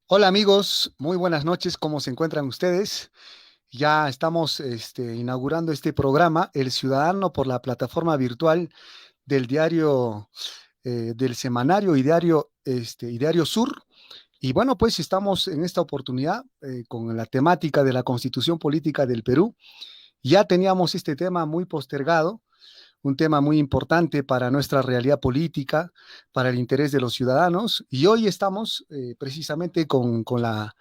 Hola amigos, muy buenas noches, ¿cómo se encuentran ustedes? Ya estamos inaugurando este programa, El Ciudadano, por la plataforma virtual del diario, del semanario y diario Sur. Y bueno, pues estamos en esta oportunidad con la temática de la Constitución Política del Perú. Ya teníamos este tema muy postergado, un tema muy importante para nuestra realidad política, para el interés de los ciudadanos, y hoy estamos precisamente con la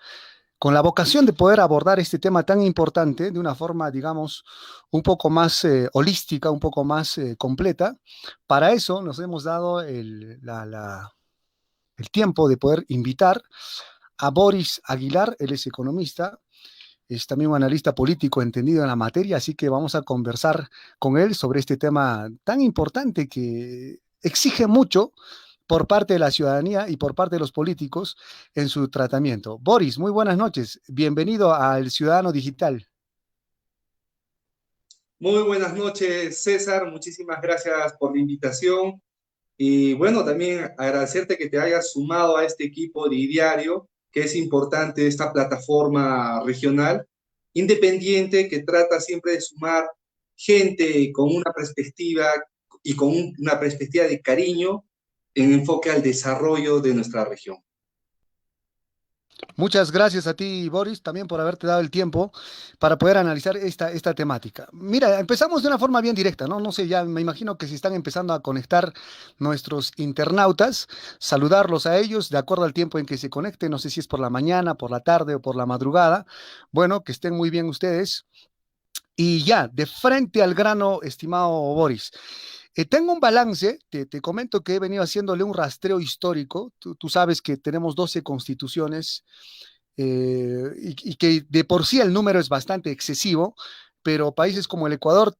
vocación de poder abordar este tema tan importante de una forma, digamos, un poco más holística, un poco más completa. Para eso nos hemos dado el tiempo de poder invitar a Boris Aguilar. Él es economista, es también un analista político entendido en la materia, así que vamos a conversar con él sobre este tema tan importante que exige mucho por parte de la ciudadanía y por parte de los políticos en su tratamiento. Boris, muy buenas noches. Bienvenido al Ciudadano Digital. Muy buenas noches, César. Muchísimas gracias por la invitación. Y bueno, también agradecerte que te hayas sumado a este equipo de diario, que es importante, esta plataforma regional independiente que trata siempre de sumar gente con una perspectiva y con una perspectiva de cariño en enfoque al desarrollo de nuestra región. Muchas gracias a ti, Boris, también por haberte dado el tiempo para poder analizar esta temática. Mira, empezamos de una forma bien directa, ¿no? No sé, ya me imagino que se están empezando a conectar nuestros internautas, saludarlos a ellos de acuerdo al tiempo en que se conecten, no sé si es por la mañana, por la tarde o por la madrugada. Bueno, que estén muy bien ustedes. Y ya, de frente al grano, estimado Boris. Tengo un balance, te comento que he venido haciéndole un rastreo histórico. Tú sabes que tenemos 12 constituciones y que de por sí el número es bastante excesivo, pero países como el Ecuador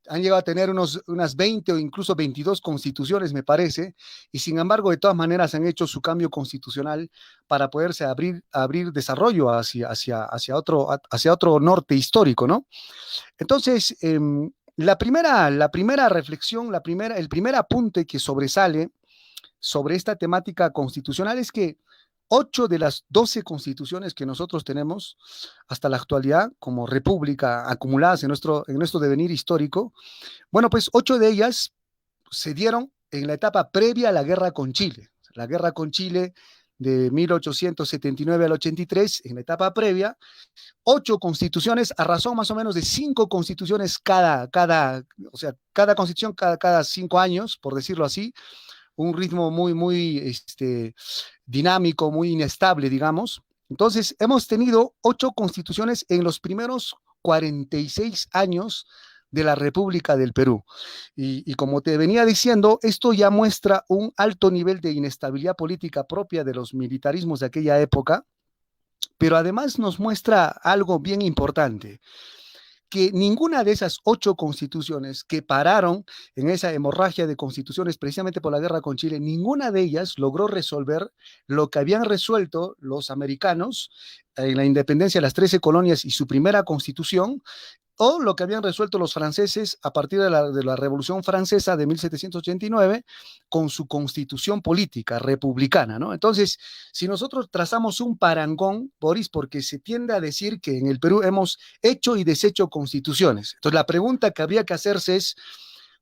han llegado a tener unas 20 o incluso 22 constituciones, me parece, y sin embargo, de todas maneras han hecho su cambio constitucional para poderse abrir desarrollo hacia otro norte histórico, ¿no? Entonces, la primera reflexión, el primer apunte que sobresale sobre esta temática constitucional es que 8 de las 12 constituciones que nosotros tenemos hasta la actualidad como república acumuladas en nuestro devenir histórico, bueno, pues 8 de ellas se dieron en la etapa previa a la guerra con Chile. La guerra con Chile de 1879 al 83, en la etapa previa, 8 constituciones a razón más o menos de 5 constituciones o sea, cada constitución cada 5 años, por decirlo así, un ritmo muy dinámico, muy inestable, digamos. Entonces, hemos tenido 8 constituciones en los primeros 46 años de la República del Perú. Y como te venía diciendo, esto ya muestra un alto nivel de inestabilidad política propia de los militarismos de aquella época, pero además nos muestra algo bien importante, que ninguna de esas 8 constituciones que pararon en esa hemorragia de constituciones precisamente por la guerra con Chile, ninguna de ellas logró resolver lo que habían resuelto los americanos en la independencia de las 13 colonias y su primera constitución, o lo que habían resuelto los franceses a partir de la Revolución Francesa de 1789 con su constitución política republicana, ¿no? Entonces, si nosotros trazamos un parangón, Boris, porque se tiende a decir que en el Perú hemos hecho y deshecho constituciones. Entonces, la pregunta que habría que hacerse es,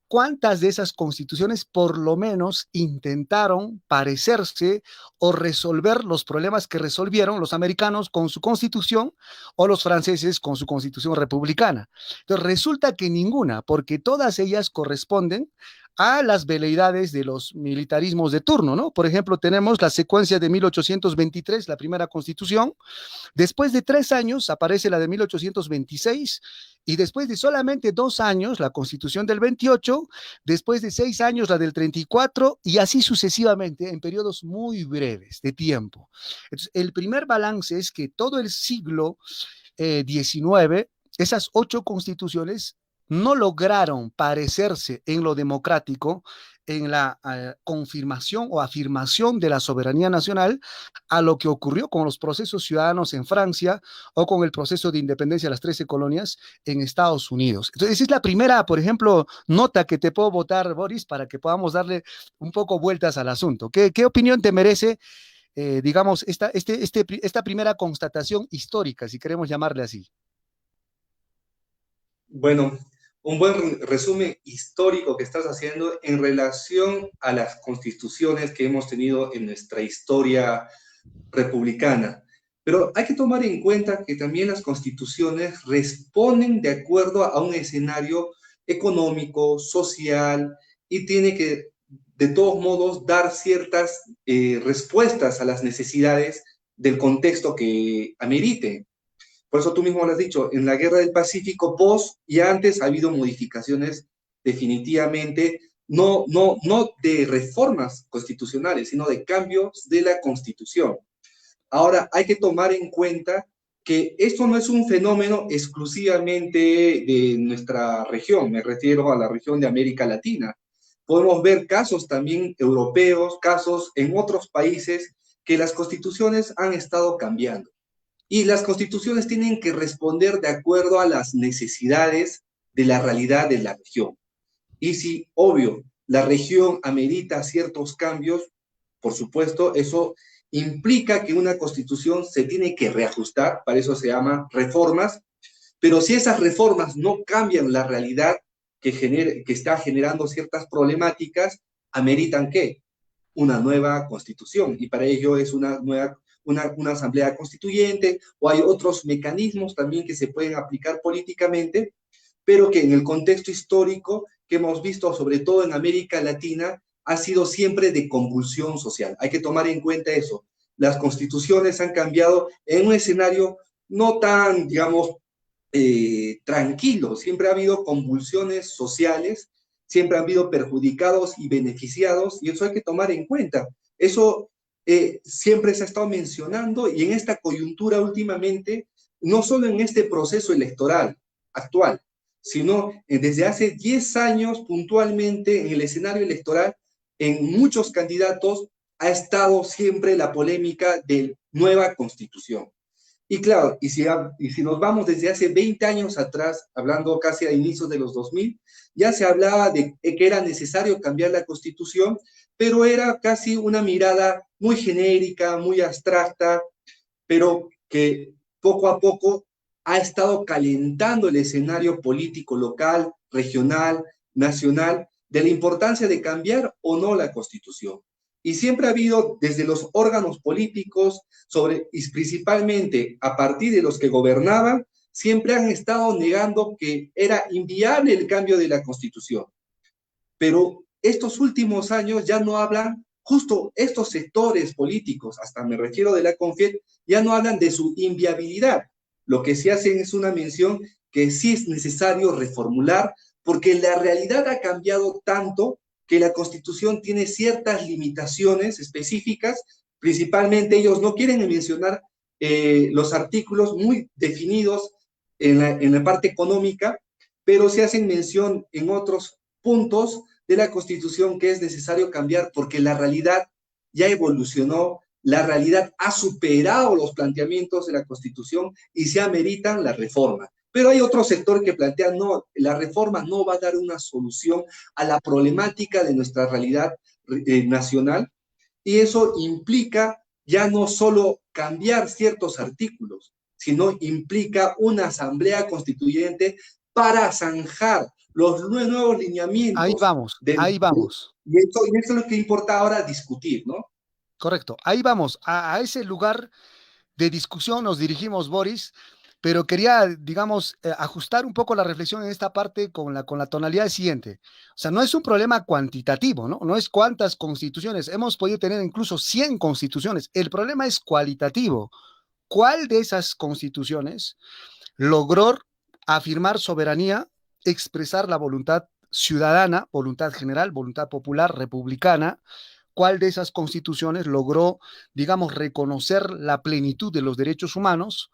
¿cuántas de esas constituciones por lo menos intentaron parecerse o resolver los problemas que resolvieron los americanos con su constitución o los franceses con su constitución republicana? Entonces resulta que ninguna, porque todas ellas corresponden a las veleidades de los militarismos de turno, ¿no? Por ejemplo, tenemos la secuencia de 1823, la primera constitución. Después de 3 años aparece la de 1826 y después de solamente 2 años la constitución del 28, después de 6 años la del 34 y así sucesivamente en periodos muy breves de tiempo. Entonces, el primer balance es que todo el siglo XIX, esas 8 constituciones no lograron parecerse en lo democrático, en la confirmación o afirmación de la soberanía nacional a lo que ocurrió con los procesos ciudadanos en Francia o con el proceso de independencia de las 13 colonias en Estados Unidos. Entonces, esa es la primera, por ejemplo, nota que te puedo votar, Boris, para que podamos darle un poco vueltas al asunto. ¿Qué opinión te merece digamos, esta primera constatación histórica, si queremos llamarle así. Bueno, un buen resumen histórico que estás haciendo en relación a las constituciones que hemos tenido en nuestra historia republicana. Pero hay que tomar en cuenta que también las constituciones responden de acuerdo a un escenario económico, social, y tiene que, de todos modos, dar ciertas respuestas a las necesidades del contexto que amerite. Por eso tú mismo lo has dicho, en la Guerra del Pacífico post y antes ha habido modificaciones definitivamente, no de reformas constitucionales, sino de cambios de la Constitución. Ahora, hay que tomar en cuenta que esto no es un fenómeno exclusivamente de nuestra región, me refiero a la región de América Latina. Podemos ver casos también europeos, casos en otros países que las constituciones han estado cambiando. Y las constituciones tienen que responder de acuerdo a las necesidades de la realidad de la región. Y si, obvio, la región amerita ciertos cambios, por supuesto, eso implica que una constitución se tiene que reajustar, para eso se llama reformas, pero si esas reformas no cambian la realidad que está generando ciertas problemáticas, ameritan ¿qué? Una nueva constitución y para ello es una asamblea constituyente o hay otros mecanismos también que se pueden aplicar políticamente, pero que en el contexto histórico que hemos visto, sobre todo en América Latina, ha sido siempre de convulsión social. Hay que tomar en cuenta eso. Las constituciones han cambiado en un escenario no tan, digamos, tranquilo. Siempre ha habido convulsiones sociales, siempre han habido perjudicados y beneficiados, y eso hay que tomar en cuenta. Eso siempre se ha estado mencionando y en esta coyuntura últimamente, no solo en este proceso electoral actual, sino desde hace 10 años puntualmente en el escenario electoral, en muchos candidatos ha estado siempre la polémica de nueva constitución. Y claro, y si nos vamos desde hace 20 años atrás, hablando casi a inicios de los 2000, ya se hablaba de que era necesario cambiar la constitución, pero era casi una mirada muy genérica, muy abstracta, pero que poco a poco ha estado calentando el escenario político local, regional, nacional, de la importancia de cambiar o no la constitución. Y siempre ha habido desde los órganos políticos, y principalmente a partir de los que gobernaban, siempre han estado negando que era inviable el cambio de la constitución. Pero estos últimos años ya no hablan, justo estos sectores políticos, hasta me refiero de la CONFIET, ya no hablan de su inviabilidad. Lo que sí hacen es una mención que sí es necesario reformular, porque la realidad ha cambiado tanto que la Constitución tiene ciertas limitaciones específicas, principalmente ellos no quieren mencionar los artículos muy definidos en la parte económica, pero se hacen mención en otros puntos de la Constitución que es necesario cambiar porque la realidad ya evolucionó, la realidad ha superado los planteamientos de la Constitución y se ameritan la reforma. Pero hay otro sector que plantea, no, la reforma no va a dar una solución a la problemática de nuestra realidad nacional y eso implica ya no solo cambiar ciertos artículos, sino implica una asamblea constituyente para zanjar los nuevos Ahí lineamientos vamos, ahí vamos. y eso es lo que importa ahora discutir, ¿no? Correcto, ahí vamos. A ese lugar de discusión nos dirigimos, Boris, pero quería, digamos, ajustar un poco la reflexión en esta parte con la tonalidad siguiente. O sea, no es un problema cuantitativo, ¿no? No es cuántas constituciones. Hemos podido tener incluso 100 constituciones. El problema es cualitativo. ¿Cuál de esas constituciones logró afirmar soberanía, expresar la voluntad ciudadana, voluntad general, voluntad popular, republicana? ¿Cuál de esas constituciones logró, digamos, reconocer la plenitud de los derechos humanos?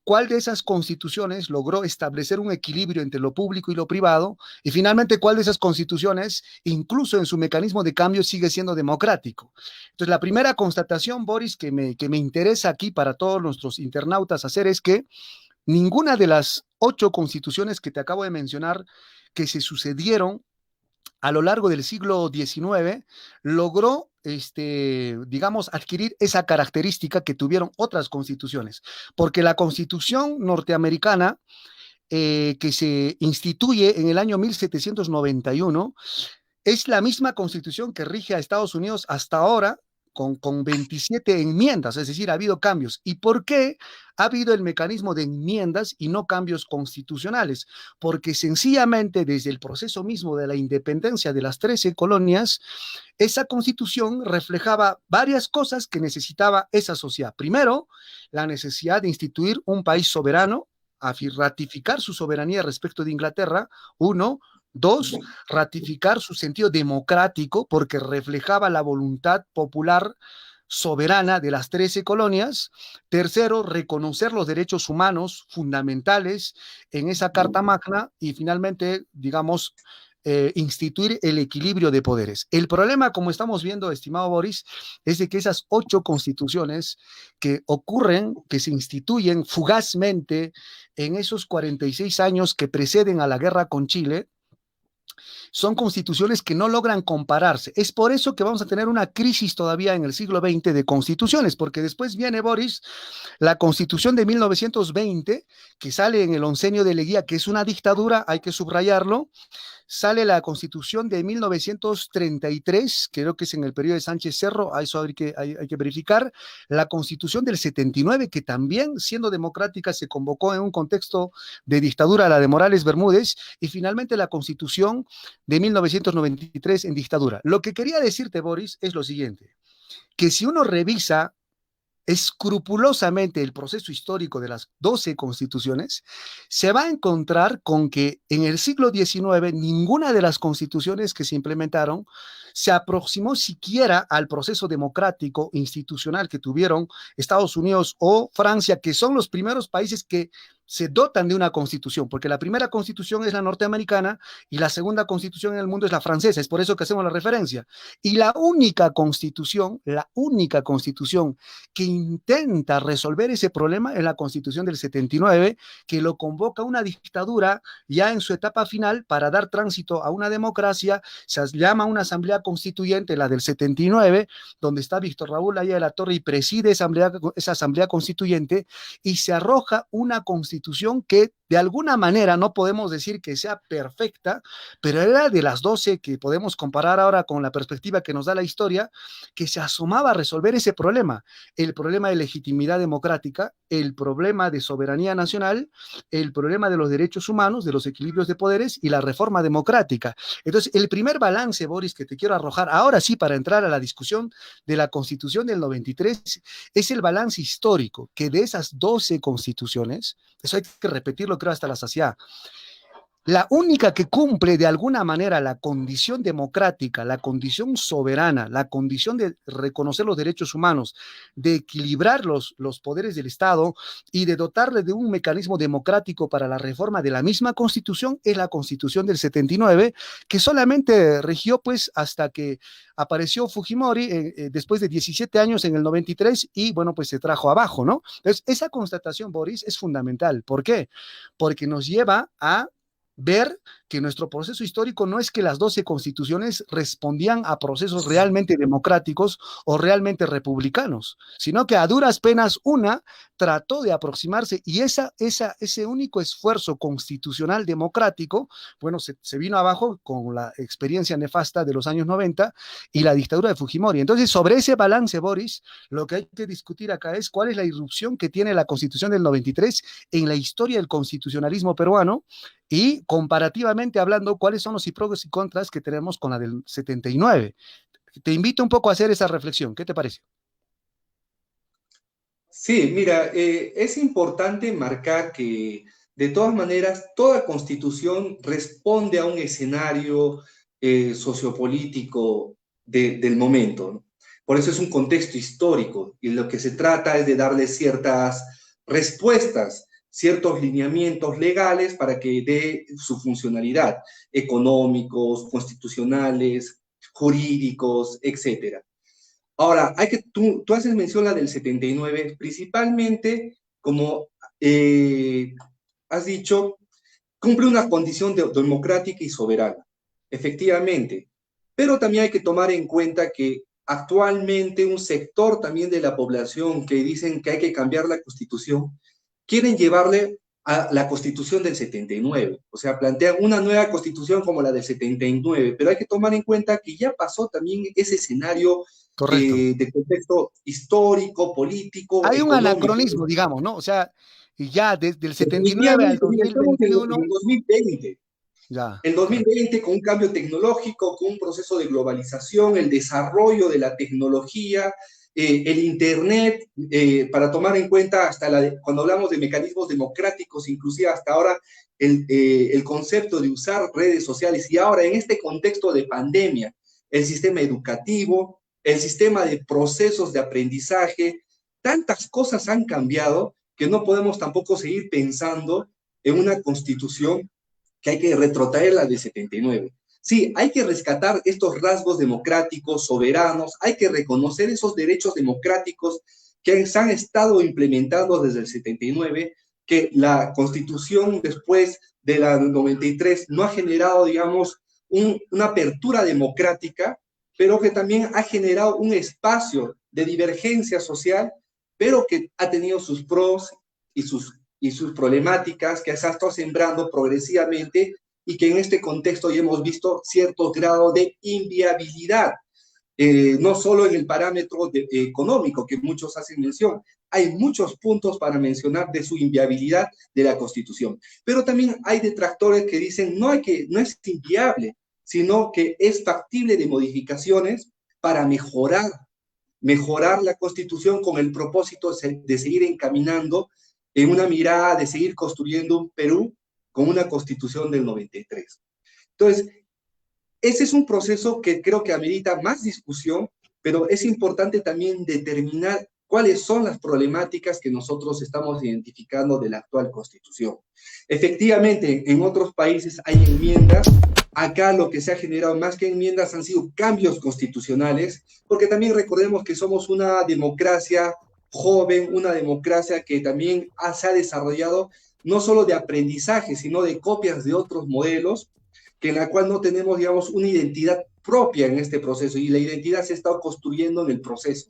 ¿Cuál de esas constituciones logró establecer un equilibrio entre lo público y lo privado? Y finalmente, ¿cuál de esas constituciones, incluso en su mecanismo de cambio, sigue siendo democrático? Entonces, la primera constatación, Boris, que me interesa aquí para todos nuestros internautas hacer es que ninguna de las 8 constituciones que te acabo de mencionar que se sucedieron a lo largo del siglo XIX logró, digamos, adquirir esa característica que tuvieron otras constituciones, porque la constitución norteamericana que se instituye en el año 1791 es la misma constitución que rige a Estados Unidos hasta ahora, con 27 enmiendas, es decir, ha habido cambios. ¿Y por qué ha habido el mecanismo de enmiendas y no cambios constitucionales? Porque sencillamente desde el proceso mismo de la independencia de las 13 colonias, esa constitución reflejaba varias cosas que necesitaba esa sociedad. Primero, la necesidad de instituir un país soberano, a ratificar su soberanía respecto de Inglaterra, uno. Dos, ratificar su sentido democrático porque reflejaba la voluntad popular soberana de las 13 colonias. Tercero, reconocer los derechos humanos fundamentales en esa Carta Magna. Y finalmente, digamos, instituir el equilibrio de poderes. El problema, como estamos viendo, estimado Boris, es de que esas 8 constituciones que ocurren, que se instituyen fugazmente en esos 46 años que preceden a la guerra con Chile, son constituciones que no logran compararse. Es por eso que vamos a tener una crisis todavía en el siglo XX de constituciones, porque después viene, Boris, la constitución de 1920, que sale en el oncenio de Leguía, que es una dictadura, hay que subrayarlo. Sale la constitución de 1933, creo que es en el periodo de Sánchez Cerro, a eso hay que verificar, la constitución del 79, que también, siendo democrática, se convocó en un contexto de dictadura, la de Morales Bermúdez, y finalmente la constitución de 1993 en dictadura. Lo que quería decirte, Boris, es lo siguiente, que si uno revisa escrupulosamente el proceso histórico de las 12 constituciones, se va a encontrar con que en el siglo XIX ninguna de las constituciones que se implementaron se aproximó siquiera al proceso democrático institucional que tuvieron Estados Unidos o Francia, que son los primeros países que se dotan de una constitución, porque la primera constitución es la norteamericana y la segunda constitución en el mundo es la francesa, es por eso que hacemos la referencia. Y la única constitución que intenta resolver ese problema es la constitución del 79, que lo convoca una dictadura ya en su etapa final para dar tránsito a una democracia, se llama una asamblea constituyente, la del 79, donde está Víctor Raúl Aya de la Torre y preside esa asamblea constituyente, y se arroja una constitución que de alguna manera no podemos decir que sea perfecta, pero era de las 12 que podemos comparar ahora con la perspectiva que nos da la historia, que se asomaba a resolver ese problema, el problema de legitimidad democrática, el problema de soberanía nacional, el problema de los derechos humanos, de los equilibrios de poderes y la reforma democrática. Entonces, el primer balance, Boris, que te quiero arrojar, ahora sí, para entrar a la discusión de la Constitución del 93, es el balance histórico, que de esas 12 constituciones, eso hay que repetirlo, creo, hasta la saciedad, la única que cumple de alguna manera la condición democrática, la condición soberana, la condición de reconocer los derechos humanos, de equilibrar los poderes del Estado y de dotarle de un mecanismo democrático para la reforma de la misma Constitución, es la Constitución del 79, que solamente regió pues hasta que apareció Fujimori después de 17 años en el 93 y bueno, pues se trajo abajo, ¿no? Entonces, esa constatación, Boris, es fundamental. ¿Por qué? Porque nos lleva a ver que nuestro proceso histórico no es que las 12 constituciones respondían a procesos realmente democráticos o realmente republicanos, sino que a duras penas una trató de aproximarse y ese único esfuerzo constitucional democrático, bueno, se vino abajo con la experiencia nefasta de los años 90 y la dictadura de Fujimori. Entonces, sobre ese balance, Boris, lo que hay que discutir acá es cuál es la irrupción que tiene la Constitución del 93 en la historia del constitucionalismo peruano y comparativamente hablando, cuáles son los pros y contras que tenemos con la del 79. Te invito un poco a hacer esa reflexión. ¿Qué te parece? Sí, mira, es importante marcar que de todas maneras toda constitución responde a un escenario sociopolítico del momento, ¿no? Por eso es un contexto histórico y lo que se trata es de darle ciertas respuestas, ciertos lineamientos legales para que dé su funcionalidad, económicos, constitucionales, jurídicos, etcétera. Ahora, tú haces mención la del 79, principalmente como has dicho, cumple una condición democrática y soberana. efectivamente. Pero también hay que tomar en cuenta que actualmente un sector también de la población que dicen que hay que cambiar la Constitución, quieren llevarle a la Constitución del 79. O sea, plantean una nueva Constitución como la del 79, pero hay que tomar en cuenta que ya pasó también ese escenario Correcto. de contexto histórico, político, Hay un económico. anacronismo, digamos, ¿no? O sea, y ya desde el 79 al Definitivamente, mira, estamos en 2021, el 2020. ya, En correcto. 2020, con un cambio tecnológico, con un proceso de globalización, el desarrollo de la tecnología, el Internet, para tomar en cuenta hasta cuando hablamos de mecanismos democráticos, inclusive hasta ahora el concepto de usar redes sociales y ahora en este contexto de pandemia, el sistema educativo, el sistema de procesos de aprendizaje, tantas cosas han cambiado que no podemos tampoco seguir pensando en una constitución que hay que retrotraerla de 79. Sí, hay que rescatar estos rasgos democráticos, soberanos, hay que reconocer esos derechos democráticos que se han estado implementando desde el 79, que la Constitución después de la 93 no ha generado, digamos, una apertura democrática, pero que también ha generado un espacio de divergencia social, pero que ha tenido sus pros y sus problemáticas que se ha estado sembrando progresivamente y que en este contexto ya hemos visto cierto grado de inviabilidad, no solo en el parámetro económico que muchos hacen mención, hay muchos puntos para mencionar de su inviabilidad de la Constitución, pero también hay detractores que dicen no es inviable, sino que es factible de modificaciones para mejorar la Constitución con el propósito de seguir encaminando en una mirada de seguir construyendo un Perú con una Constitución del 93. Entonces, ese es un proceso que creo que amerita más discusión, pero es importante también determinar cuáles son las problemáticas que nosotros estamos identificando de la actual Constitución. Efectivamente, en otros países hay enmiendas. Acá lo que se ha generado más que enmiendas han sido cambios constitucionales, porque también recordemos que somos una democracia joven, una democracia que también se ha desarrollado no solo de aprendizaje, sino de copias de otros modelos, que en la cual no tenemos, digamos, una identidad propia en este proceso, y la identidad se ha estado construyendo en el proceso.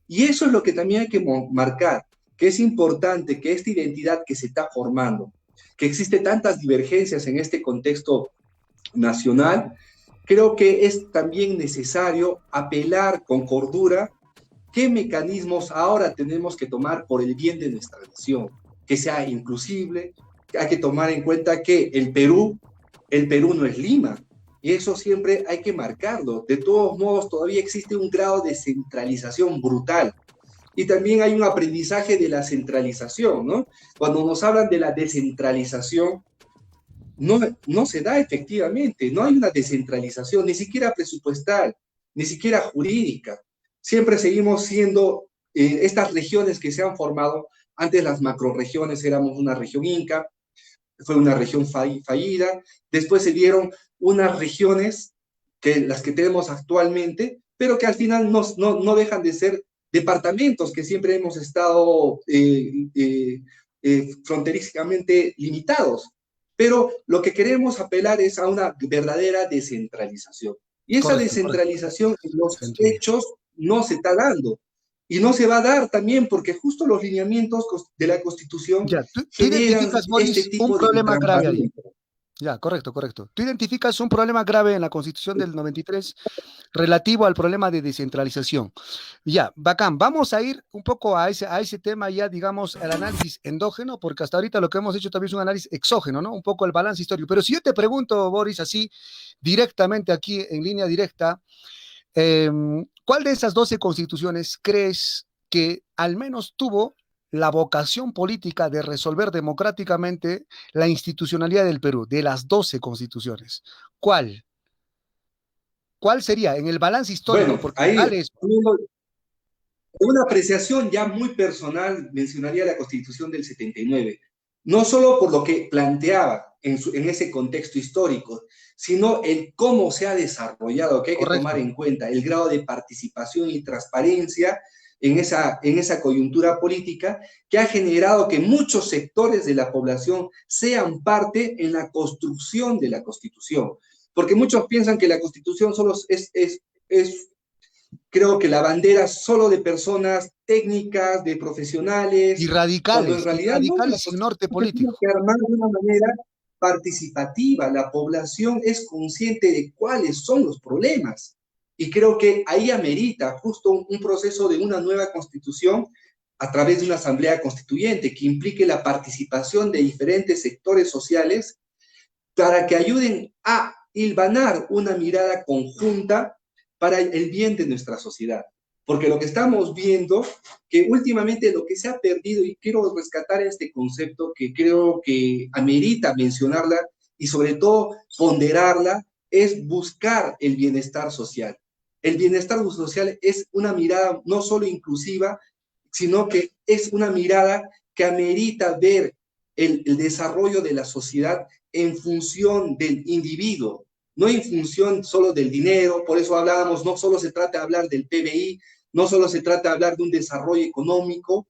Y eso es lo que también hay que marcar, que es importante que esta identidad que se está formando, que existe tantas divergencias en este contexto nacional, creo que es también necesario apelar con cordura qué mecanismos ahora tenemos que tomar por el bien de nuestra nación, que sea inclusible. Hay que tomar en cuenta que el Perú no es Lima, y eso siempre hay que marcarlo. De todos modos, todavía existe un grado de centralización brutal. Y también hay un aprendizaje de la centralización, ¿no? Cuando nos hablan de la descentralización, no se da efectivamente, no hay una descentralización, ni siquiera presupuestal, ni siquiera jurídica. Siempre seguimos siendo estas regiones que se han formado, antes las macroregiones éramos una región inca, fue una región fallida, después se dieron unas regiones, que las que tenemos actualmente, pero que al final no dejan de ser departamentos que siempre hemos estado fronterísticamente limitados. Pero lo que queremos apelar es a una verdadera descentralización. Y esa Correcto, correcto. descentralización en los Se entiende. hechos no se está dando. Y no se va a dar también porque justo los lineamientos de la Constitución Ya, tú generan identificas, este Boris, un tipo de problema grave ahí. entrampamiento. Ya, correcto, correcto. Tú identificas un problema grave en la Constitución del 93 relativo al problema de descentralización. Ya, bacán. Vamos a ir un poco a ese tema ya, digamos, el análisis endógeno, porque hasta ahorita lo que hemos hecho también es un análisis exógeno, ¿no? Un poco el balance histórico. Pero si yo te pregunto, Boris, así directamente aquí en línea directa, eh, ¿cuál de esas 12 constituciones crees que al menos tuvo la vocación política de resolver democráticamente la institucionalidad del Perú, de las 12 constituciones? ¿Cuál? ¿Cuál sería en el balance histórico? Bueno, Porque ahí vale eso. una apreciación ya muy personal mencionaría la Constitución del 79, no solo por lo que planteaba en ese contexto histórico, sino el cómo se ha desarrollado, que hay que tomar Correcto. en cuenta el grado de participación y transparencia en esa coyuntura política que ha generado que muchos sectores de la población sean parte en la construcción de la Constitución. porque muchos piensan que la Constitución solo es creo que la bandera solo de personas técnicas, de profesionales, cuando en Y realidad no, la radicales sin norte Constitución se tiene político. que armar de una manera participativa, la población es consciente de cuáles son los problemas. Y creo que ahí amerita justo un proceso de una nueva constitución a través de una asamblea constituyente que implique la participación de diferentes sectores sociales para que ayuden a hilvanar una mirada conjunta para el bien de nuestra sociedad. Porque lo que estamos viendo, que últimamente lo que se ha perdido, y quiero rescatar este concepto que creo que amerita mencionarla y sobre todo ponderarla, es buscar el bienestar social. El bienestar social es una mirada no solo inclusiva, sino que es una mirada que amerita ver el desarrollo de la sociedad en función del individuo, no en función solo del dinero. Por eso hablábamos, no solo se trata de hablar del PBI, no solo se trata de hablar de un desarrollo económico,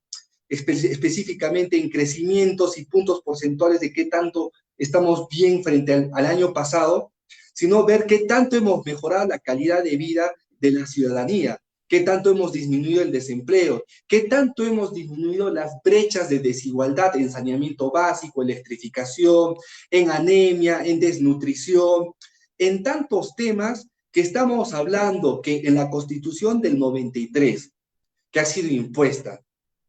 específicamente en crecimientos y puntos porcentuales de qué tanto estamos bien frente al año pasado, sino ver qué tanto hemos mejorado la calidad de vida de la ciudadanía, qué tanto hemos disminuido el desempleo, qué tanto hemos disminuido las brechas de desigualdad en saneamiento básico, electrificación, en anemia, en desnutrición, en tantos temas que estamos hablando que en la Constitución del 93, que ha sido impuesta,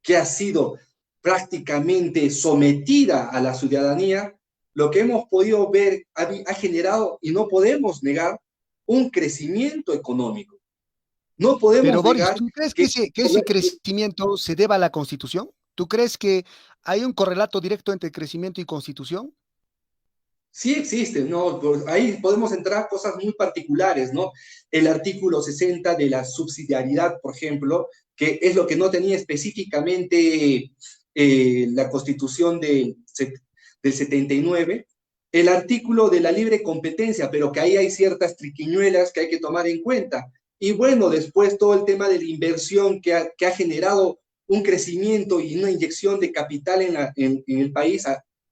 que ha sido prácticamente sometida a la ciudadanía, lo que hemos podido ver ha generado, y no podemos negar, un crecimiento económico. No Pero podemos Boris, negar ¿tú crees que que ese crecimiento se deba a la Constitución? ¿Tú crees que hay un correlato directo entre crecimiento y Constitución? sí existe, ¿no? Ahí podemos entrar a cosas muy particulares, ¿no? El artículo 60 de la subsidiariedad, por ejemplo, que es lo que no tenía específicamente la Constitución del 79, el artículo de la libre competencia, pero que ahí hay ciertas triquiñuelas que hay que tomar en cuenta. Y bueno, después todo el tema de la inversión que ha generado un crecimiento y una inyección de capital en el país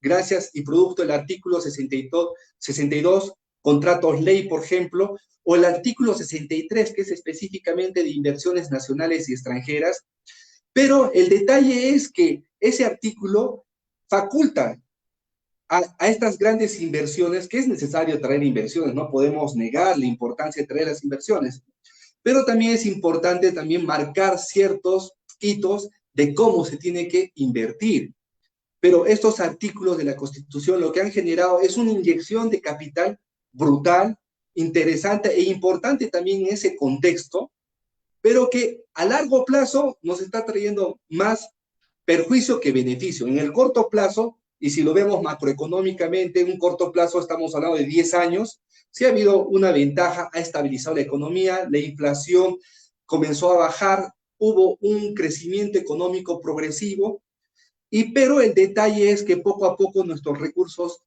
gracias y producto del artículo 62, contratos ley, por ejemplo, o el artículo 63, que es específicamente de inversiones nacionales y extranjeras. Pero el detalle es que ese artículo faculta a estas grandes inversiones, que es necesario traer inversiones, no podemos negar la importancia de traer las inversiones, pero también es importante también marcar ciertos hitos de cómo se tiene que invertir. Pero estos artículos de la Constitución lo que han generado es una inyección de capital brutal, interesante e importante también en ese contexto, pero que a largo plazo nos está trayendo más perjuicio que beneficio. En el corto plazo, y si lo vemos macroeconómicamente, en un corto plazo estamos hablando de 10 años, sí ha habido una ventaja, ha estabilizado la economía, la inflación comenzó a bajar, hubo un crecimiento económico progresivo, pero el detalle es que poco a poco nuestros recursos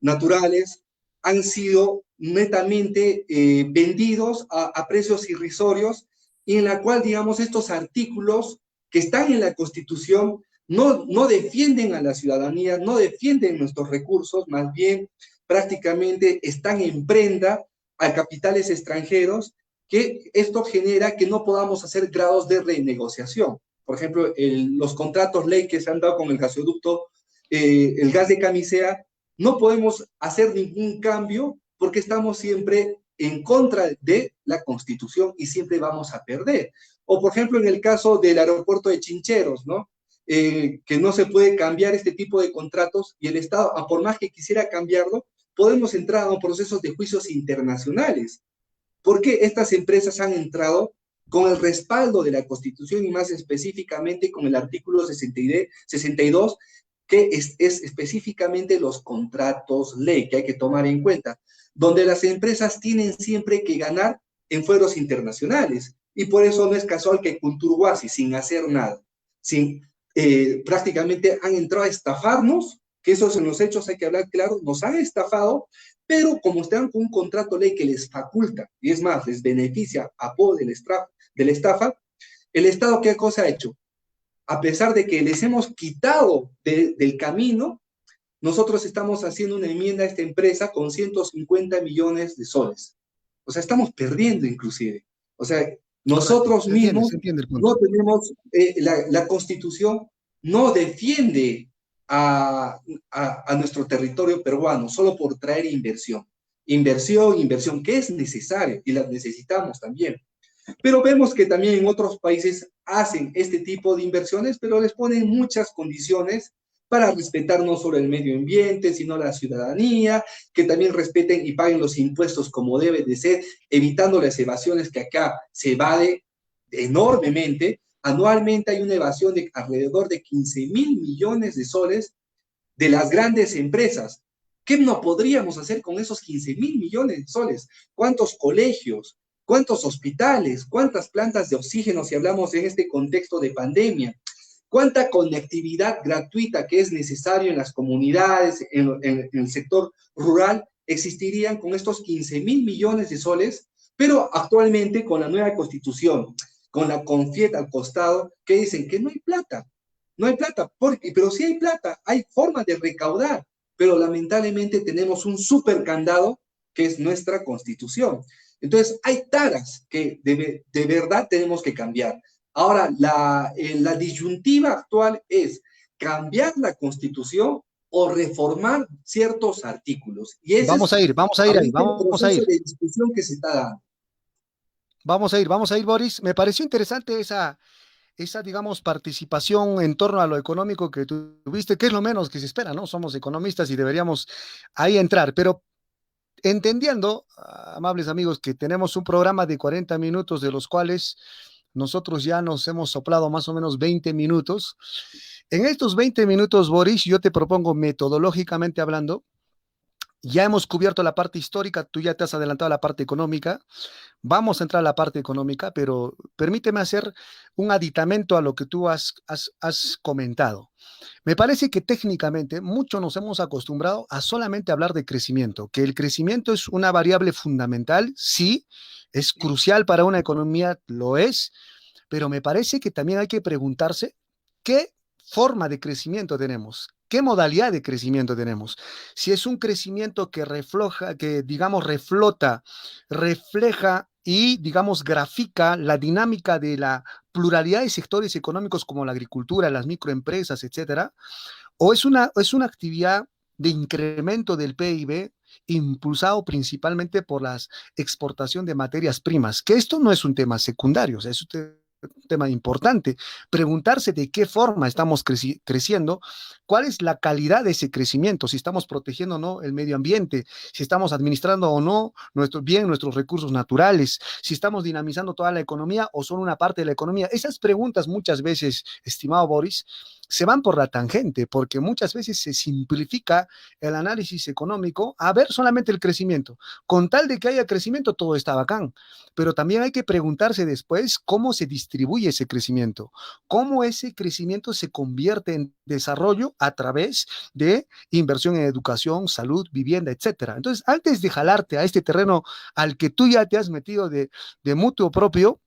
naturales han sido netamente vendidos a precios irrisorios y en la cual, digamos, estos artículos que están en la Constitución no defienden a la ciudadanía, no defienden nuestros recursos, más bien prácticamente están en prenda a capitales extranjeros, que esto genera que no podamos hacer grados de renegociación. Por ejemplo, los contratos ley que se han dado con el gasoducto, el gas de camisea, no podemos hacer ningún cambio porque estamos siempre en contra de la Constitución y siempre vamos a perder. O, por ejemplo, en el caso del aeropuerto de Chincheros, ¿no? Que no se puede cambiar este tipo de contratos y el Estado, por más que quisiera cambiarlo, podemos entrar a procesos de juicios internacionales. Porque estas empresas han entrado con el respaldo de la Constitución y más específicamente con el artículo 62, que es específicamente los contratos ley que hay que tomar en cuenta, donde las empresas tienen siempre que ganar en fueros internacionales. Y por eso no es casual que Culturguasi, sin hacer nada, prácticamente han entrado a estafarnos, que esos en los hechos hay que hablar claro, nos han estafado, pero como están con un contrato ley que les faculta, y es más, les beneficia a poco de la estafa, el Estado, ¿qué cosa ha hecho? A pesar de que les hemos quitado del camino, nosotros estamos haciendo una enmienda a esta empresa con 150 millones de soles. O sea, estamos perdiendo inclusive. O sea, Correcto, nosotros mismos se entiende el punto. no tenemos, la Constitución no defiende a nuestro territorio peruano solo por traer inversión. Inversión, inversión, que es necesario y la necesitamos también. Pero vemos que también en otros países hacen este tipo de inversiones, pero les ponen muchas condiciones para respetar no solo el medio ambiente, sino la ciudadanía, que también respeten y paguen los impuestos como debe de ser, evitando las evasiones que acá se evade enormemente. Anualmente hay una evasión de alrededor de 15.000 millones de soles de las grandes empresas. ¿Qué no podríamos hacer con esos 15.000 millones de soles? ¿Cuántos colegios? ¿Cuántos hospitales? ¿Cuántas plantas de oxígeno si hablamos en este contexto de pandemia? ¿Cuánta conectividad gratuita que es necesario en las comunidades, en el sector rural, existirían con estos 15.000 millones de soles? Pero actualmente con la nueva constitución, con la CONFIET al costado, que dicen que no hay plata, no hay plata, pero sí hay plata, hay formas de recaudar, pero lamentablemente tenemos un super candado que es nuestra constitución. Entonces, hay taras que de verdad tenemos que cambiar. Ahora, la disyuntiva actual es cambiar la constitución o reformar ciertos artículos. Y ese es Vamos a ir ahí, ahorita el vamos a proceso ir. de discusión que se está dando. Vamos a ir, Boris. Me pareció interesante esa, digamos, participación en torno a lo económico que tuviste, que es lo menos que se espera, ¿no? Somos economistas y deberíamos ahí entrar, pero entendiendo, amables amigos, que tenemos un programa de 40 minutos, de los cuales nosotros ya nos hemos soplado más o menos 20 minutos. En estos 20 minutos, Boris, yo te propongo metodológicamente hablando, ya hemos cubierto la parte histórica, tú ya te has adelantado a la parte económica. Vamos a entrar a la parte económica, pero permíteme hacer un aditamento a lo que tú has comentado. Me parece que técnicamente mucho nos hemos acostumbrado a solamente hablar de crecimiento, que el crecimiento es una variable fundamental, sí, es crucial para una economía, lo es, pero me parece que también hay que preguntarse qué forma de crecimiento tenemos. ¿Qué modalidad de crecimiento tenemos? Si es un crecimiento que refleja, que digamos reflota, refleja y digamos grafica la dinámica de la pluralidad de sectores económicos como la agricultura, las microempresas, etcétera, o es una actividad de incremento del PIB impulsado principalmente por la exportación de materias primas, que esto no es un tema secundario, o sea, es un tema importante. Preguntarse de qué forma estamos creciendo, cuál es la calidad de ese crecimiento, si estamos protegiendo o no el medio ambiente, si estamos administrando o no bien nuestros recursos naturales, si estamos dinamizando toda la economía o solo una parte de la economía. Esas preguntas muchas veces, estimado Boris, se van por la tangente, porque muchas veces se simplifica el análisis económico a ver solamente el crecimiento. Con tal de que haya crecimiento, todo está bacán, pero también hay que preguntarse después cómo se distribuye ese crecimiento, cómo ese crecimiento se convierte en desarrollo a través de inversión en educación, salud, vivienda, etcétera. Entonces, antes de jalarte a este terreno al que tú ya te has metido de mutuo propio,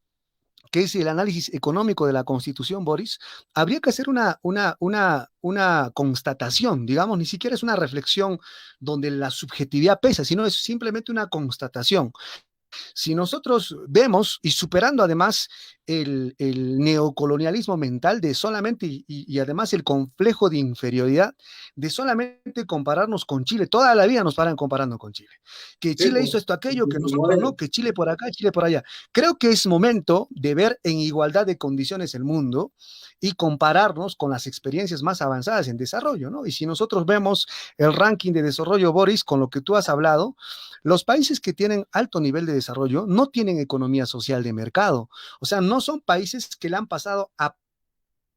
que es el análisis económico de la Constitución, Boris, habría que hacer una constatación, digamos, ni siquiera es una reflexión donde la subjetividad pesa, sino es simplemente una constatación. Si nosotros vemos y superando además el neocolonialismo mental de solamente y además el complejo de inferioridad de solamente compararnos con Chile, toda la vida nos paran comparando con Chile, que Sí, Chile pues, hizo esto, aquello, que como nosotros no, modelo. que Chile por acá, Chile por allá. Creo que es momento de ver en igualdad de condiciones el mundo y compararnos con las experiencias más avanzadas en desarrollo, ¿no? Y si nosotros vemos el ranking de desarrollo, Boris, con lo que tú has hablado, los países que tienen alto nivel de desarrollo no tienen economía social de mercado. O sea, no son países que le han pasado a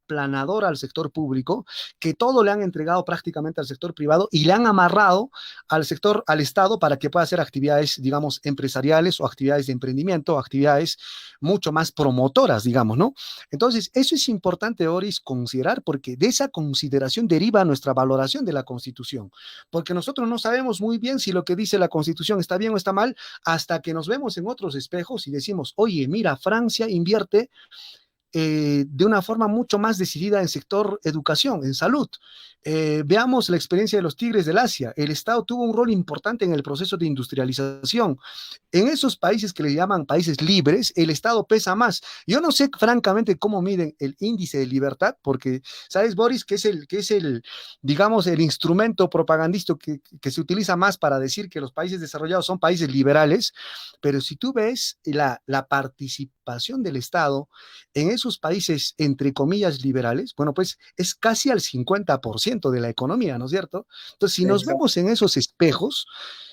planadora al sector público, que todo le han entregado prácticamente al sector privado y le han amarrado al sector, al Estado, para que pueda hacer actividades, digamos, empresariales o actividades de emprendimiento, o actividades mucho más promotoras, digamos, ¿no? Entonces, eso es importante, Oris, considerar, porque de esa consideración deriva nuestra valoración de la Constitución, porque nosotros no sabemos muy bien si lo que dice la Constitución está bien o está mal, hasta que nos vemos en otros espejos y decimos, oye, mira, Francia invierte de una forma mucho más decidida en sector educación, en salud. Veamos la experiencia de los Tigres del Asia. El Estado tuvo un rol importante en el proceso de industrialización. En esos países que le llaman países libres, el Estado pesa más. Yo no sé francamente cómo miden el índice de libertad, porque, ¿sabes, Boris? Digamos, el instrumento propagandístico que se utiliza más para decir que los países desarrollados son países liberales, pero si tú ves la participación del Estado en esos países, entre comillas, liberales, bueno, pues es casi al 50% de la economía, ¿no es cierto? Entonces, si nos Exacto. vemos en esos espejos,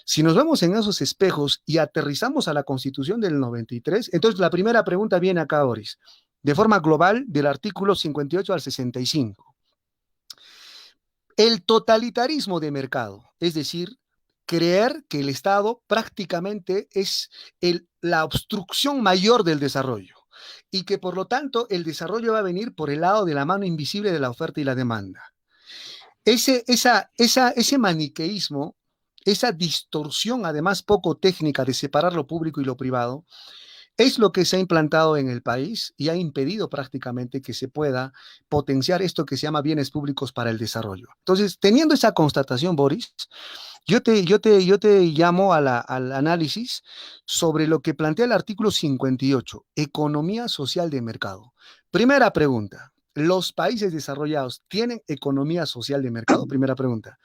si nos vemos en esos espejos y aterrizamos a la Constitución del 93, entonces la primera pregunta viene acá, Boris, de forma global, del artículo 58 al 65. El totalitarismo de mercado, es decir, creer que el Estado prácticamente es la obstrucción mayor del desarrollo y que por lo tanto el desarrollo va a venir por el lado de la mano invisible de la oferta y la demanda. Ese maniqueísmo, esa distorsión además poco técnica de separar lo público y lo privado, es lo que se ha implantado en el país y ha impedido prácticamente que se pueda potenciar esto que se llama bienes públicos para el desarrollo. Entonces, teniendo esa constatación, Boris, yo te llamo al análisis sobre lo que plantea el artículo 58, economía social de mercado. Primera pregunta, ¿los países desarrollados tienen economía social de mercado? Primera pregunta.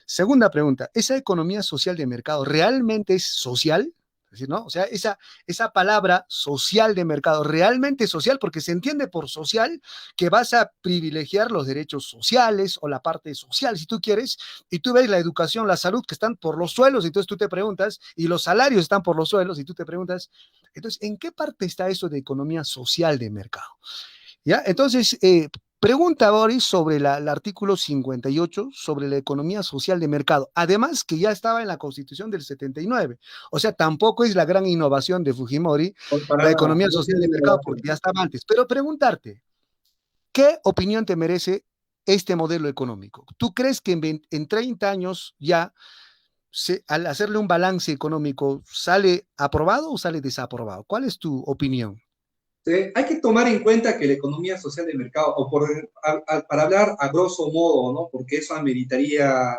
Segunda pregunta, ¿esa economía social de mercado realmente es social? Es decir, ¿no? O sea, esa palabra social de mercado, realmente social, porque se entiende por social que vas a privilegiar los derechos sociales o la parte social, si tú quieres, y tú ves la educación, la salud, que están por los suelos, y entonces tú te preguntas, y los salarios están por los suelos, y tú te preguntas, entonces, ¿en qué parte está eso de economía social de mercado? ¿Ya? Entonces, pregunta Boris sobre el artículo 58 sobre la economía social de mercado. Además, que ya estaba en la Constitución del 79. O sea, tampoco es la gran innovación de Fujimori Para la nada, economía no social tiene de mercado, innovación. porque ya estaba antes. Pero preguntarte, ¿qué opinión te merece este modelo económico? ¿Tú crees que en 30 años ya, al hacerle un balance económico, sale aprobado o sale desaprobado? ¿Cuál es tu opinión? Hay que tomar en cuenta que la economía social de mercado, o para hablar a grosso modo, ¿no? Porque eso ameritaría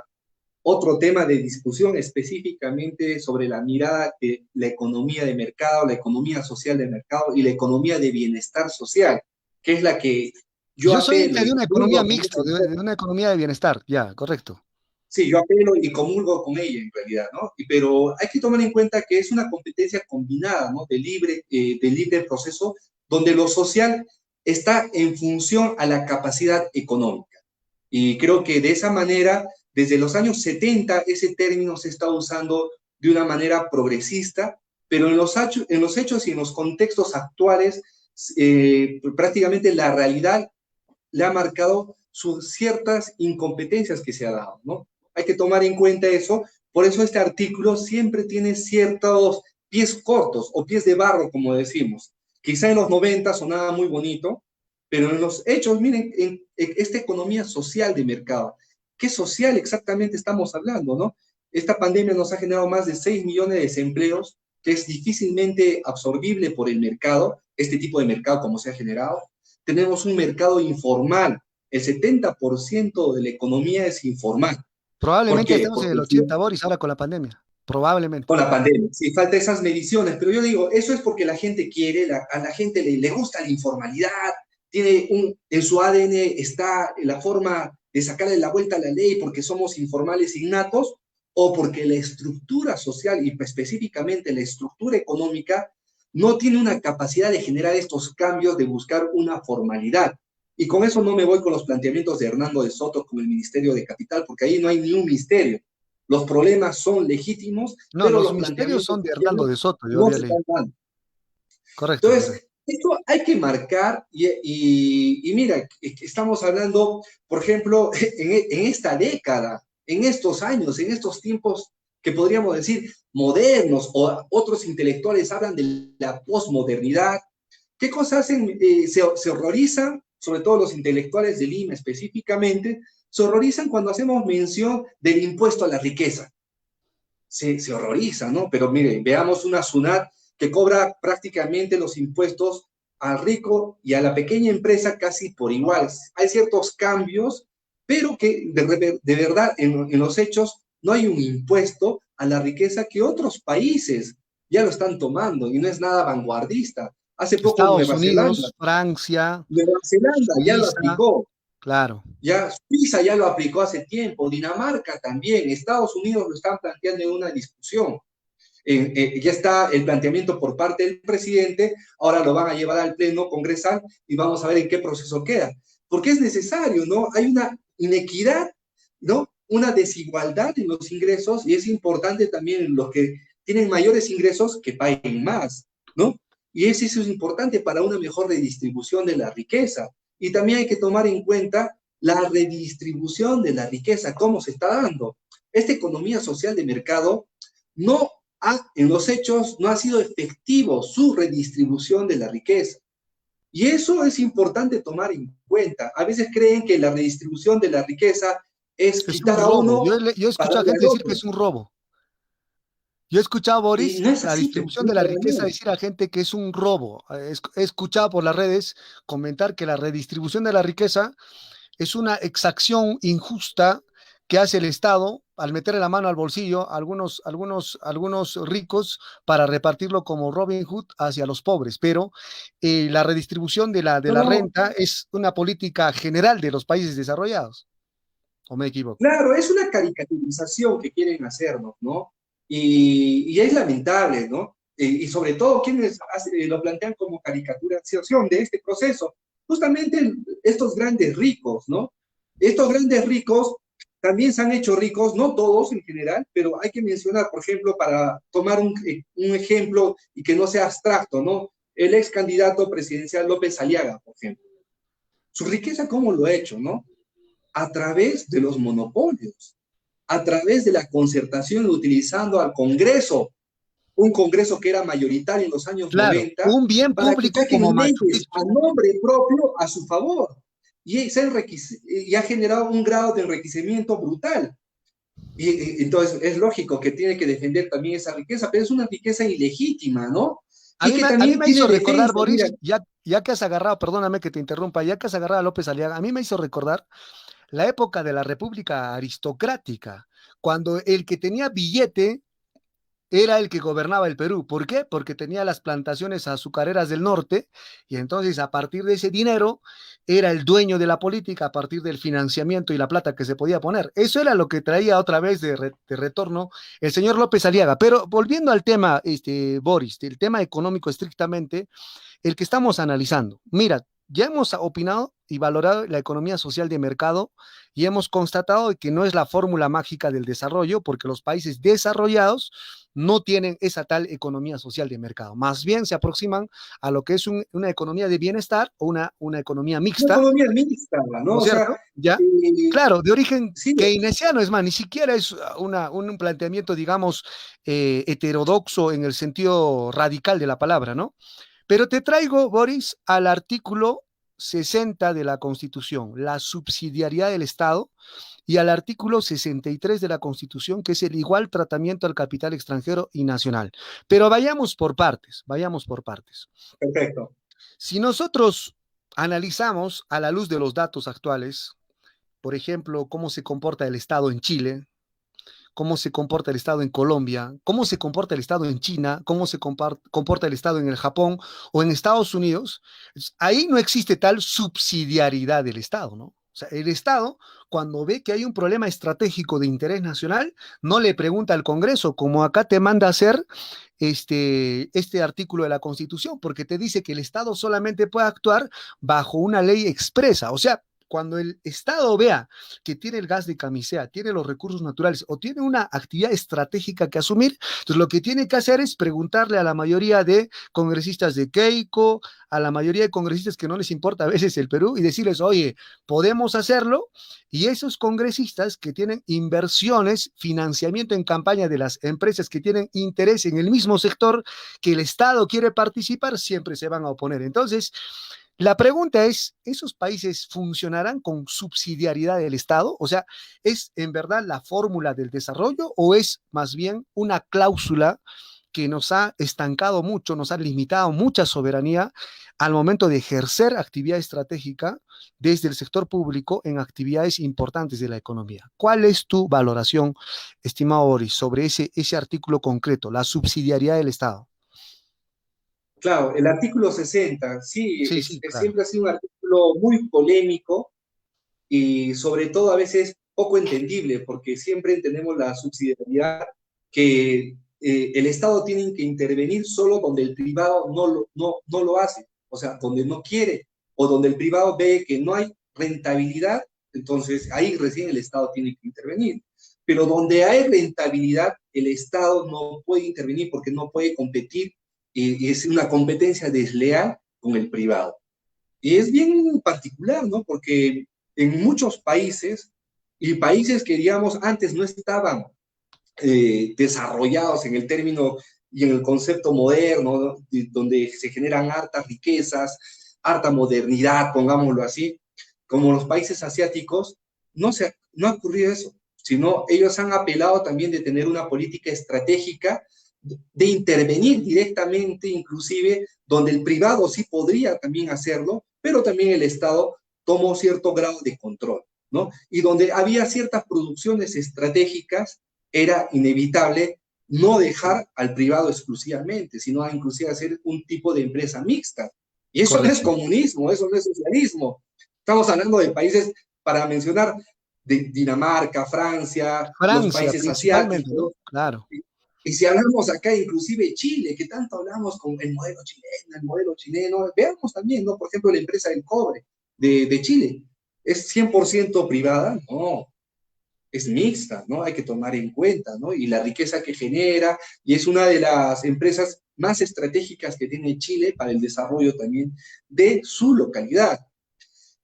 otro tema de discusión específicamente sobre la mirada de la economía de mercado, la economía social de mercado y la economía de bienestar social, que es la que yo Yo soy apelo de y una economía comulgo con mixta, ese de enfoque. una economía de bienestar, ya, correcto. Sí, yo apelo y comulgo con ella en realidad, ¿no? Pero hay que tomar en cuenta que es una competencia combinada, ¿no? De libre proceso, donde lo social está en función a la capacidad económica. Y creo que de esa manera, desde los años 70, ese término se está usando de una manera progresista, pero en los hechos y en los contextos actuales, prácticamente la realidad le ha marcado sus ciertas incompetencias que se ha dado, ¿no? Hay que tomar en cuenta eso, por eso este artículo siempre tiene ciertos pies cortos o pies de barro, como decimos. Quizá en los 90 sonaba muy bonito, pero en los hechos, miren, en esta economía social de mercado, ¿qué social exactamente estamos hablando, no? Esta pandemia nos ha generado más de 6 millones de desempleos, que es difícilmente absorbible por el mercado, este tipo de mercado como se ha generado. Tenemos un mercado informal, el 70% de la economía es informal. ¿Por Probablemente qué? estemos en Porque el 80, Boris, ahora con la pandemia. Probablemente. con la pandemia, sí, falta esas mediciones, pero yo digo, eso es porque la gente quiere, a la gente le gusta la informalidad, en su ADN está la forma de sacarle la vuelta a la ley porque somos informales innatos, o porque la estructura social y específicamente la estructura económica no tiene una capacidad de generar estos cambios, de buscar una formalidad. Y con eso no me voy con los planteamientos de Hernando de Soto con el Ministerio de Capital, porque ahí no hay ni un misterio. Los problemas son legítimos, No, pero los los misterios planteamientos son que de Hernando tienen de Soto, yo no había se leído. están dando. Correcto, correcto. Entonces, esto hay que marcar y mira, estamos hablando, por ejemplo, en esta década, en estos años, en estos tiempos que podríamos decir modernos, o otros intelectuales hablan de la posmodernidad. ¿Qué cosas hacen? Se horrorizan, sobre todo los intelectuales de Lima específicamente, se horrorizan cuando hacemos mención del impuesto a la riqueza. Se horroriza, ¿no? Pero mire, veamos una SUNAT que cobra prácticamente los impuestos al rico y a la pequeña empresa casi por igual. Hay ciertos cambios, pero que de verdad en los hechos no hay un impuesto a la riqueza que otros países ya lo están tomando y no es nada vanguardista. Hace poco Estados Unidos, Francia, Nueva Zelanda ya lo Suiza, aplicó, claro. ya Suiza ya lo aplicó hace tiempo, Dinamarca también, Estados Unidos lo están planteando en una discusión. Ya está el planteamiento por parte del presidente, ahora lo van a llevar al pleno congresal y vamos a ver en qué proceso queda. Porque es necesario, ¿no? Hay una inequidad, ¿no? Una desigualdad en los ingresos y es importante también los que tienen mayores ingresos que paguen más, ¿no? Y eso es importante para una mejor redistribución de la riqueza. Y también hay que tomar en cuenta la redistribución de la riqueza, cómo se está dando. Esta economía social de mercado no en los hechos no ha sido efectivo su redistribución de la riqueza. Y eso es importante tomar en cuenta. A veces creen que la redistribución de la riqueza es Es un quitar a robo. uno Yo he para escuchado a darle gente al decir que otro. es un robo. Yo he escuchado a Y Boris, no es la así, distribución de la riqueza, precisamente. decir a gente que es un robo. He escuchado por las redes comentar que la redistribución de la riqueza es una exacción injusta que hace el Estado al meterle la mano al bolsillo a algunos ricos para repartirlo como Robin Hood hacia los pobres. Pero la redistribución de la No, renta es una política general de los países desarrollados. ¿O me equivoco? claro, es una caricaturización que quieren hacernos, ¿no? Y es lamentable, ¿no? Y sobre todo quienes lo plantean como caricaturización de este proceso, justamente estos grandes ricos, ¿no? Estos grandes ricos también se han hecho ricos, no todos en general, pero hay que mencionar, por ejemplo, para tomar un ejemplo y que no sea abstracto, ¿no? El ex candidato presidencial López Aliaga, por ejemplo. Su riqueza, ¿cómo lo ha hecho, no? A través de los monopolios, a través de la concertación utilizando al Congreso, un Congreso que era mayoritario en los años Claro, 90, un bien para que público saquen como leyes a Machupisto. nombre propio a su favor. Y ha generado un grado de enriquecimiento brutal. Y entonces es lógico que tiene que defender también esa riqueza, pero es una riqueza ilegítima, ¿no? Y que A mí también me tiene hizo recordar, defensa. Mira, Boris, ya que has agarrado, perdóname que te interrumpa, ya que has agarrado a López Aliaga, a mí me hizo recordar la época de la República Aristocrática, cuando el que tenía billete era el que gobernaba el Perú. ¿Por qué? Porque tenía las plantaciones azucareras del norte y entonces a partir de ese dinero era el dueño de la política a partir del financiamiento y la plata que se podía poner. Eso era lo que traía otra vez de retorno el señor López Aliaga. Pero volviendo al tema, Boris, el tema económico estrictamente, el que estamos analizando. Mira, ya hemos opinado y valorado la economía social de mercado y hemos constatado que no es la fórmula mágica del desarrollo porque los países desarrollados no tienen esa tal economía social de mercado. Más bien se aproximan a lo que es una economía de bienestar o una economía una mixta, economía mixta, ¿no ¿no? es O sea, cierto? Ya. eh, Claro, de origen sí, keynesiano, es más, ni siquiera es un planteamiento, digamos, heterodoxo en el sentido radical de la palabra, ¿no? Pero te traigo, Boris, al artículo 60 de la Constitución, la subsidiariedad del Estado, y al artículo 63 de la Constitución, que es el igual tratamiento al capital extranjero y nacional. Pero vayamos por partes, vayamos por partes. perfecto. Si nosotros analizamos a la luz de los datos actuales, por ejemplo, cómo se comporta el Estado en Chile, cómo se comporta el Estado en Colombia, cómo se comporta el Estado en China, cómo se comporta el Estado en el Japón o en Estados Unidos, ahí no existe tal subsidiariedad del Estado, ¿no? O sea, el Estado, cuando ve que hay un problema estratégico de interés nacional, no le pregunta al Congreso, como acá te manda a hacer este artículo de la Constitución, porque te dice que el Estado solamente puede actuar bajo una ley expresa. O sea, cuando el Estado vea que tiene el gas de camisea, tiene los recursos naturales o tiene una actividad estratégica que asumir, entonces lo que tiene que hacer es preguntarle a la mayoría de congresistas de Keiko, a la mayoría de congresistas que no les importa a veces el Perú y decirles, oye, podemos hacerlo. Y esos congresistas que tienen inversiones, financiamiento en campaña de las empresas que tienen interés en el mismo sector que el Estado quiere participar, siempre se van a oponer. Entonces, la pregunta es, ¿esos países funcionarán con subsidiariedad del Estado? O sea, ¿es en verdad la fórmula del desarrollo o es más bien una cláusula que nos ha estancado mucho, nos ha limitado mucha soberanía al momento de ejercer actividad estratégica desde el sector público en actividades importantes de la economía. ¿Cuál es tu valoración, estimado Boris, sobre ese artículo concreto, la subsidiariedad del Estado? Claro, el artículo 60, sí, Sí, sí, claro. siempre ha sido un artículo muy polémico y sobre todo a veces poco entendible, porque siempre entendemos la subsidiariedad que el Estado tiene que intervenir solo donde el privado no lo hace, o sea, donde no quiere, o donde el privado ve que no hay rentabilidad, entonces ahí recién el Estado tiene que intervenir. Pero donde hay rentabilidad, el Estado no puede intervenir porque no puede competir y es una competencia desleal con el privado. Y es bien particular, ¿no? Porque en muchos países, y países que, digamos, antes no estaban desarrollados en el término y en el concepto moderno, ¿no? Donde se generan hartas riquezas, harta modernidad, pongámoslo así, como los países asiáticos, no ha ocurrido eso, sino ellos han apelado también de tener una política estratégica, de intervenir directamente, inclusive donde el privado sí podría también hacerlo, pero también el Estado tomó cierto grado de control, ¿no? Y donde había ciertas producciones estratégicas, era inevitable no dejar al privado exclusivamente, sino inclusive hacer un tipo de empresa mixta. Y eso no es Correcto. comunismo, eso no es socialismo. Estamos hablando de países, para mencionar, de Dinamarca, Francia, los Francia, países principalmente, asiáticos. ¿no? Claro. Y si hablamos acá, inclusive Chile, que tanto hablamos con el modelo chileno, veamos también, ¿no? Por ejemplo, la empresa del cobre de Chile, ¿es 100% privada? No, es mixta, ¿no? Hay que tomar en cuenta, ¿no? Y la riqueza que genera, y es una de las empresas más estratégicas que tiene Chile para el desarrollo también de su localidad.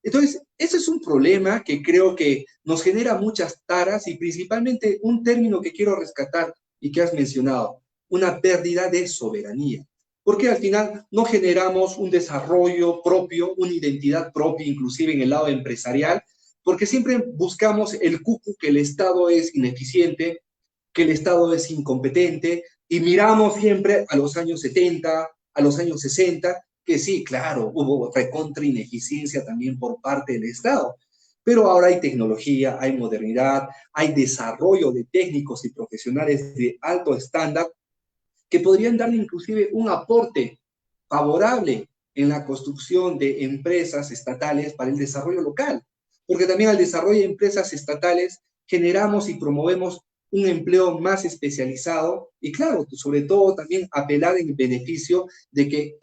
Entonces, ese es un problema que creo que nos genera muchas taras y principalmente un término que quiero rescatar y que has mencionado, una pérdida de soberanía. Porque al final no generamos un desarrollo propio, una identidad propia, inclusive en el lado empresarial, porque siempre buscamos el cuco que el Estado es ineficiente, que el Estado es incompetente, y miramos siempre a los años 70, a los años 60, que sí, claro, hubo recontra ineficiencia también por parte del Estado, pero ahora hay tecnología, hay modernidad, hay desarrollo de técnicos y profesionales de alto estándar que podrían darle inclusive un aporte favorable en la construcción de empresas estatales para el desarrollo local, porque también al desarrollo de empresas estatales generamos y promovemos un empleo más especializado y claro, sobre todo también apelar en beneficio de que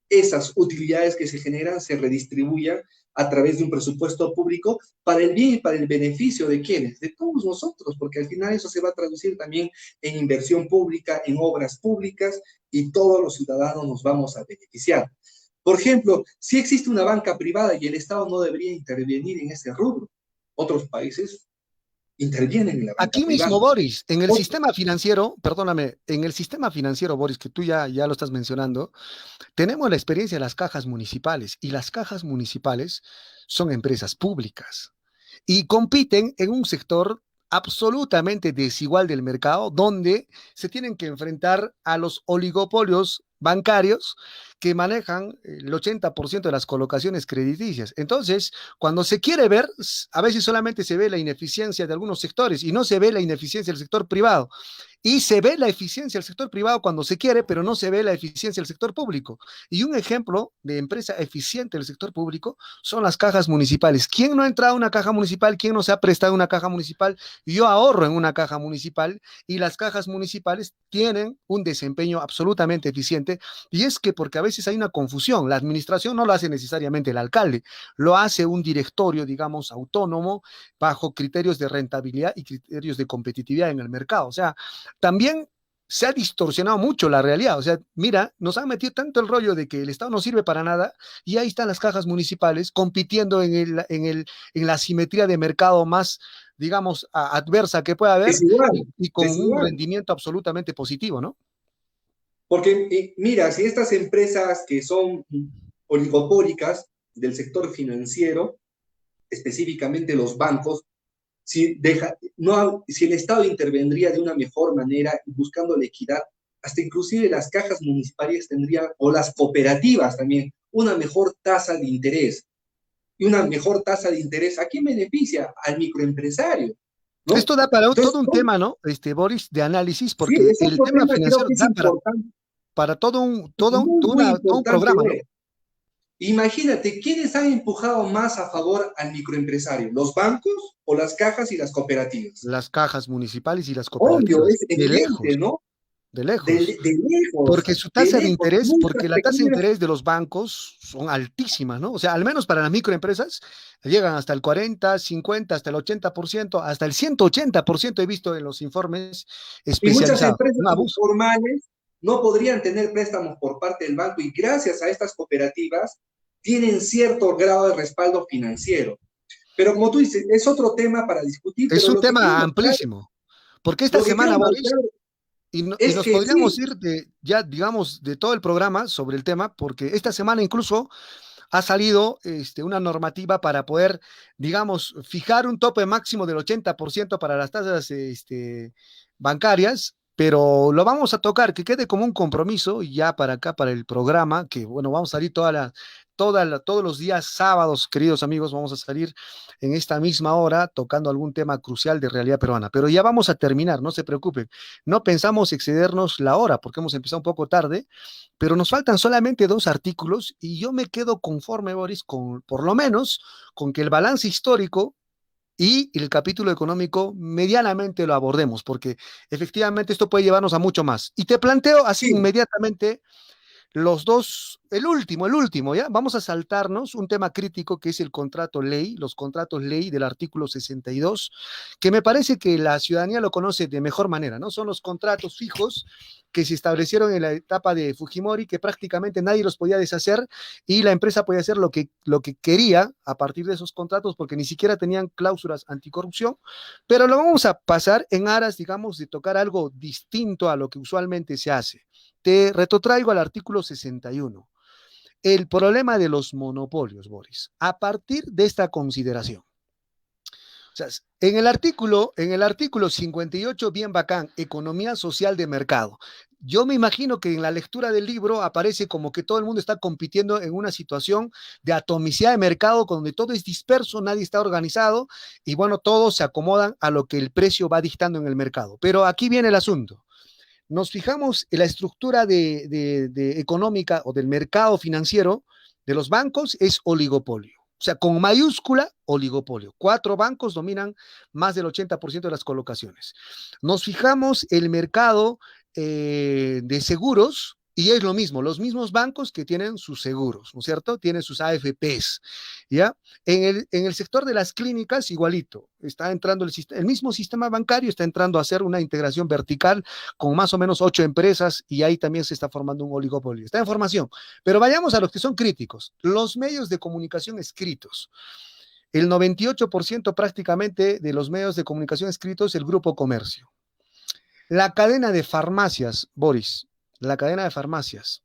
esas utilidades que se generan se redistribuyan a través de un presupuesto público para el bien y para el beneficio de quienes, de todos nosotros, porque al final eso se va a traducir también en inversión pública, en obras públicas y todos los ciudadanos nos vamos a beneficiar. Por ejemplo, si existe una banca privada y el Estado no debería intervenir en ese rubro, otros países intervienen en la banca Aquí privada. mismo, Boris, en el sistema financiero, perdóname, en el sistema financiero, Boris, que tú ya lo estás mencionando, tenemos la experiencia de las cajas municipales y las cajas municipales son empresas públicas y compiten en un sector absolutamente desigual del mercado, donde se tienen que enfrentar a los oligopolios bancarios que manejan el 80% de las colocaciones crediticias. Entonces, cuando se quiere ver, a veces solamente se ve la ineficiencia de algunos sectores y no se ve la ineficiencia del sector privado. Y se ve la eficiencia del sector privado cuando se quiere, pero no se ve la eficiencia del sector público. Y un ejemplo de empresa eficiente del sector público son las cajas municipales. ¿Quién no ha entrado a una caja municipal? ¿Quién no se ha prestado una caja municipal? Yo ahorro en una caja municipal y las cajas municipales tienen un desempeño absolutamente eficiente. Y es que porque a veces hay una confusión. La administración no lo hace necesariamente el alcalde, lo hace un directorio, digamos, autónomo, bajo criterios de rentabilidad y criterios de competitividad en el mercado. O sea, también se ha distorsionado mucho la realidad. O sea, mira, nos han metido tanto el rollo de que el Estado no sirve para nada y ahí están las cajas municipales compitiendo en la asimetría de mercado más, digamos, adversa que pueda haber Desigual, y con un desigual. rendimiento absolutamente positivo, ¿no? Porque mira, si estas empresas que son oligopólicas del sector financiero, específicamente los bancos, si el Estado intervendría de una mejor manera buscando la equidad, hasta inclusive las cajas municipales tendrían, o las cooperativas también, una mejor tasa de interés. Y una mejor tasa de interés, ¿a quién beneficia? Al microempresario, ¿no? Esto da para Entonces, todo un tema, ¿no? Boris, de análisis, sí, porque es el otro tema tema, creo financiero que es da importante, para muy, muy todo un importante programa, ¿no? ver. Imagínate, ¿quiénes han empujado más a favor al microempresario? ¿Los bancos o las cajas y las cooperativas? Las cajas municipales y las Obvio, cooperativas, es evidente, ¿no? de lejos. De lejos, Porque su de tasa de lejos, interés, muchas porque la tasa de pequeñas. interés de los bancos son altísimas, ¿no? O sea, al menos para las microempresas llegan hasta el 40, 50, hasta el 80%, hasta el 180% he visto en los informes Y muchas especializados. empresas Un abuso. informales no podrían tener préstamos por parte del banco y gracias a estas cooperativas tienen cierto grado de respaldo financiero. Pero como tú dices, es otro tema para discutir, Es pero un tema amplísimo. Porque esta lo que quiero semana, marcar Boris, y es nos que podríamos sí, ir de, ya, digamos, de todo el programa sobre el tema, porque esta semana incluso ha salido una normativa para poder, digamos, fijar un tope máximo del 80% para las tasas bancarias, pero lo vamos a tocar, que quede como un compromiso y ya para acá, para el programa, que bueno, vamos a salir todos los días sábados, queridos amigos, vamos a salir en esta misma hora tocando algún tema crucial de realidad peruana, pero ya vamos a terminar, no se preocupen, no pensamos excedernos la hora porque hemos empezado un poco tarde, pero nos faltan solamente 2 artículos y yo me quedo conforme, Boris, con por lo menos con que el balance histórico y el capítulo económico medianamente lo abordemos, porque efectivamente esto puede llevarnos a mucho más. Y te planteo así sí, inmediatamente los dos, el último, ¿ya? Vamos a saltarnos un tema crítico que es el contrato ley, los contratos ley del artículo 62, que me parece que la ciudadanía lo conoce de mejor manera, ¿no? Son los contratos fijos que se establecieron en la etapa de Fujimori, que prácticamente nadie los podía deshacer y la empresa podía hacer lo que quería a partir de esos contratos porque ni siquiera tenían cláusulas anticorrupción, pero lo vamos a pasar en aras, digamos, de tocar algo distinto a lo que usualmente se hace. Te retrotraigo al artículo 61. El problema de los monopolios, Boris. A partir de esta consideración. O sea, en el artículo 58, bien bacán, economía social de mercado. Yo me imagino que en la lectura del libro aparece como que todo el mundo está compitiendo en una situación de atomicidad de mercado donde todo es disperso, nadie está organizado y bueno, todos se acomodan a lo que el precio va dictando en el mercado. Pero aquí viene el asunto. Nos fijamos en la estructura de económica o del mercado financiero de los bancos es oligopolio. O sea, con mayúscula, oligopolio. 4 bancos dominan más del 80% de las colocaciones. Nos fijamos el mercado de seguros y es lo mismo, los mismos bancos que tienen sus seguros, ¿no es cierto? Tienen sus AFPs, ¿ya? En el sector de las clínicas, igualito. Está entrando el mismo sistema bancario, está entrando a hacer una integración vertical con más o menos 8 empresas y ahí también se está formando un oligopolio. Está en formación. Pero vayamos a los que son críticos. Los medios de comunicación escritos. El 98% prácticamente de los medios de comunicación escritos, el grupo comercio. La cadena de farmacias, Boris, la cadena de farmacias,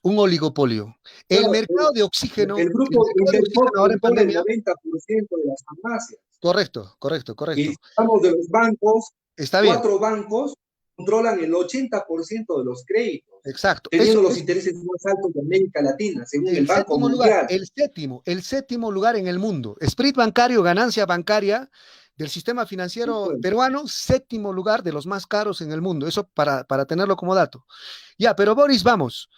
un oligopolio. El claro, mercado de oxígeno, el el grupo mercado de Intercorp oxígeno ahora en controla el pandemia, 90% de las farmacias. correcto, correcto, Y correcto. si hablamos de los bancos, Está bien, 4 bancos controlan el 80% de los créditos, exacto. teniendo los intereses más altos de América Latina, según el Banco Mundial. El séptimo lugar en el mundo. Split bancario, ganancia bancaria del sistema financiero peruano, séptimo lugar de los más caros en el mundo. Eso para tenerlo como dato. Ya, pero Boris, vamos.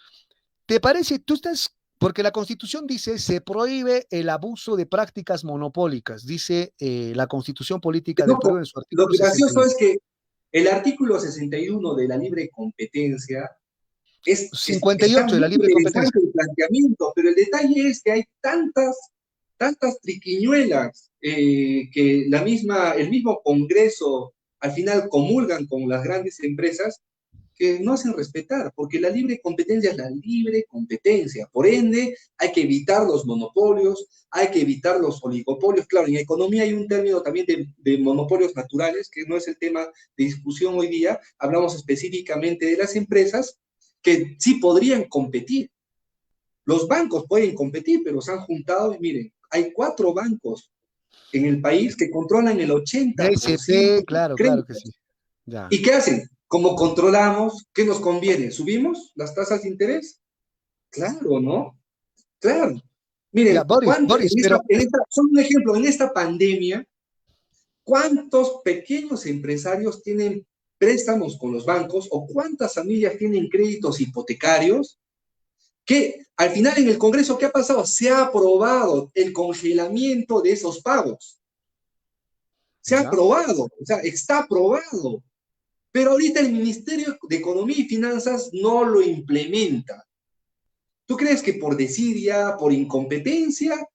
¿Te parece? Tú estás, porque la Constitución dice, se prohíbe el abuso de prácticas monopólicas, dice la Constitución Política del No, Perú en su lo artículo gracioso 61. es que el artículo 61 de la libre competencia está 58 de la muy libre competencia. interesante el planteamiento, pero el detalle es que hay tantas triquiñuelas que el mismo Congreso al final comulgan con las grandes empresas que no hacen respetar, porque la libre competencia es la libre competencia. Por ende, hay que evitar los monopolios, hay que evitar los oligopolios. Claro, en economía hay un término también de monopolios naturales, que no es el tema de discusión hoy día. Hablamos específicamente de las empresas que sí podrían competir. Los bancos pueden competir, pero se han juntado y miren, hay 4 bancos en el país que controlan el 80% BCP, del claro, claro que crédito. sí. Ya. ¿Y qué hacen? ¿Cómo controlamos? ¿Qué nos conviene? ¿Subimos las tasas de interés? Claro, ¿no? Claro. Ya, Miren, Boris, pero solo un ejemplo, en esta pandemia, ¿cuántos pequeños empresarios tienen préstamos con los bancos o cuántas familias tienen créditos hipotecarios? Que al final en el Congreso, ¿qué ha pasado? Se ha aprobado el congelamiento de esos pagos. Se ha ya, aprobado, o sea, está aprobado. Pero ahorita el Ministerio de Economía y Finanzas no lo implementa. ¿Tú crees que por desidia, por incompetencia,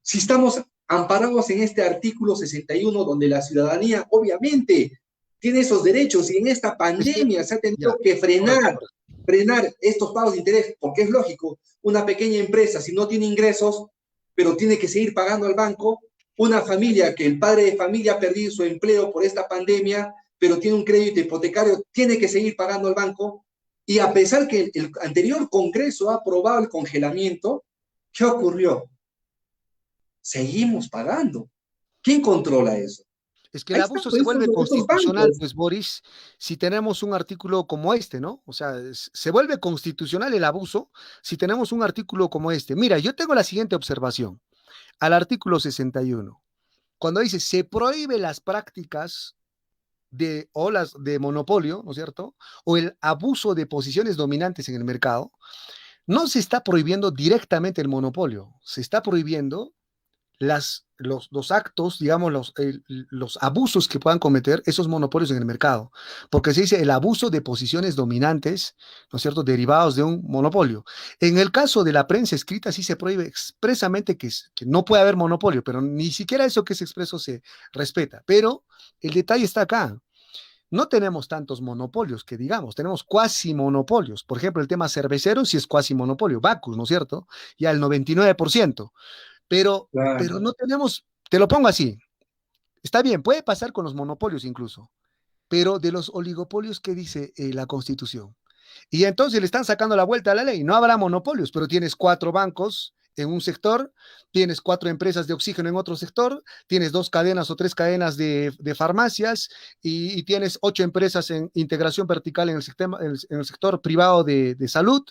si estamos amparados en este artículo 61, donde la ciudadanía obviamente tiene esos derechos y en esta es que, pandemia se ha ya, tenido que correcto, frenar, correcto. frenar estos pagos de interés, porque es lógico, una pequeña empresa, si no tiene ingresos, pero tiene que seguir pagando al banco, una familia que el padre de familia ha perdido su empleo por esta pandemia, pero tiene un crédito hipotecario, tiene que seguir pagando al banco, y a pesar que el anterior Congreso ha aprobado el congelamiento, ¿qué ocurrió? Seguimos pagando. ¿Quién controla eso? Es que el Ahí están abuso se pues, vuelve estos constitucional, bancos. pues Boris, si tenemos un artículo como este, ¿no? O sea, se vuelve constitucional el abuso si tenemos un artículo como este. Mira, yo tengo la siguiente observación al artículo 61. Cuando dice se prohíbe las prácticas de olas de monopolio, ¿no es cierto? O el abuso de posiciones dominantes en el mercado, no se está prohibiendo directamente el monopolio, se está prohibiendo los actos, digamos, los abusos que puedan cometer esos monopolios en el mercado, porque se dice el abuso de posiciones dominantes, ¿no es cierto?, derivados de un monopolio. En el caso de la prensa escrita sí se prohíbe expresamente que no puede haber monopolio, pero ni siquiera eso que es expreso se respeta. Pero el detalle está acá. No tenemos tantos monopolios que digamos, tenemos cuasi monopolios. Por ejemplo, el tema cervecero sí es cuasi monopolio, Bacus, ¿no es cierto? Ya el 99%, pero Claro. no tenemos, te lo pongo así, está bien, puede pasar con los monopolios incluso, pero de los oligopolios que dice la Constitución. Y entonces le están sacando la vuelta a la ley. No habrá monopolios, pero tienes cuatro bancos en un sector, tienes cuatro empresas de oxígeno en otro sector, tienes dos cadenas o tres cadenas de farmacias y tienes ocho empresas en integración vertical en el, sistema, en el sector privado de salud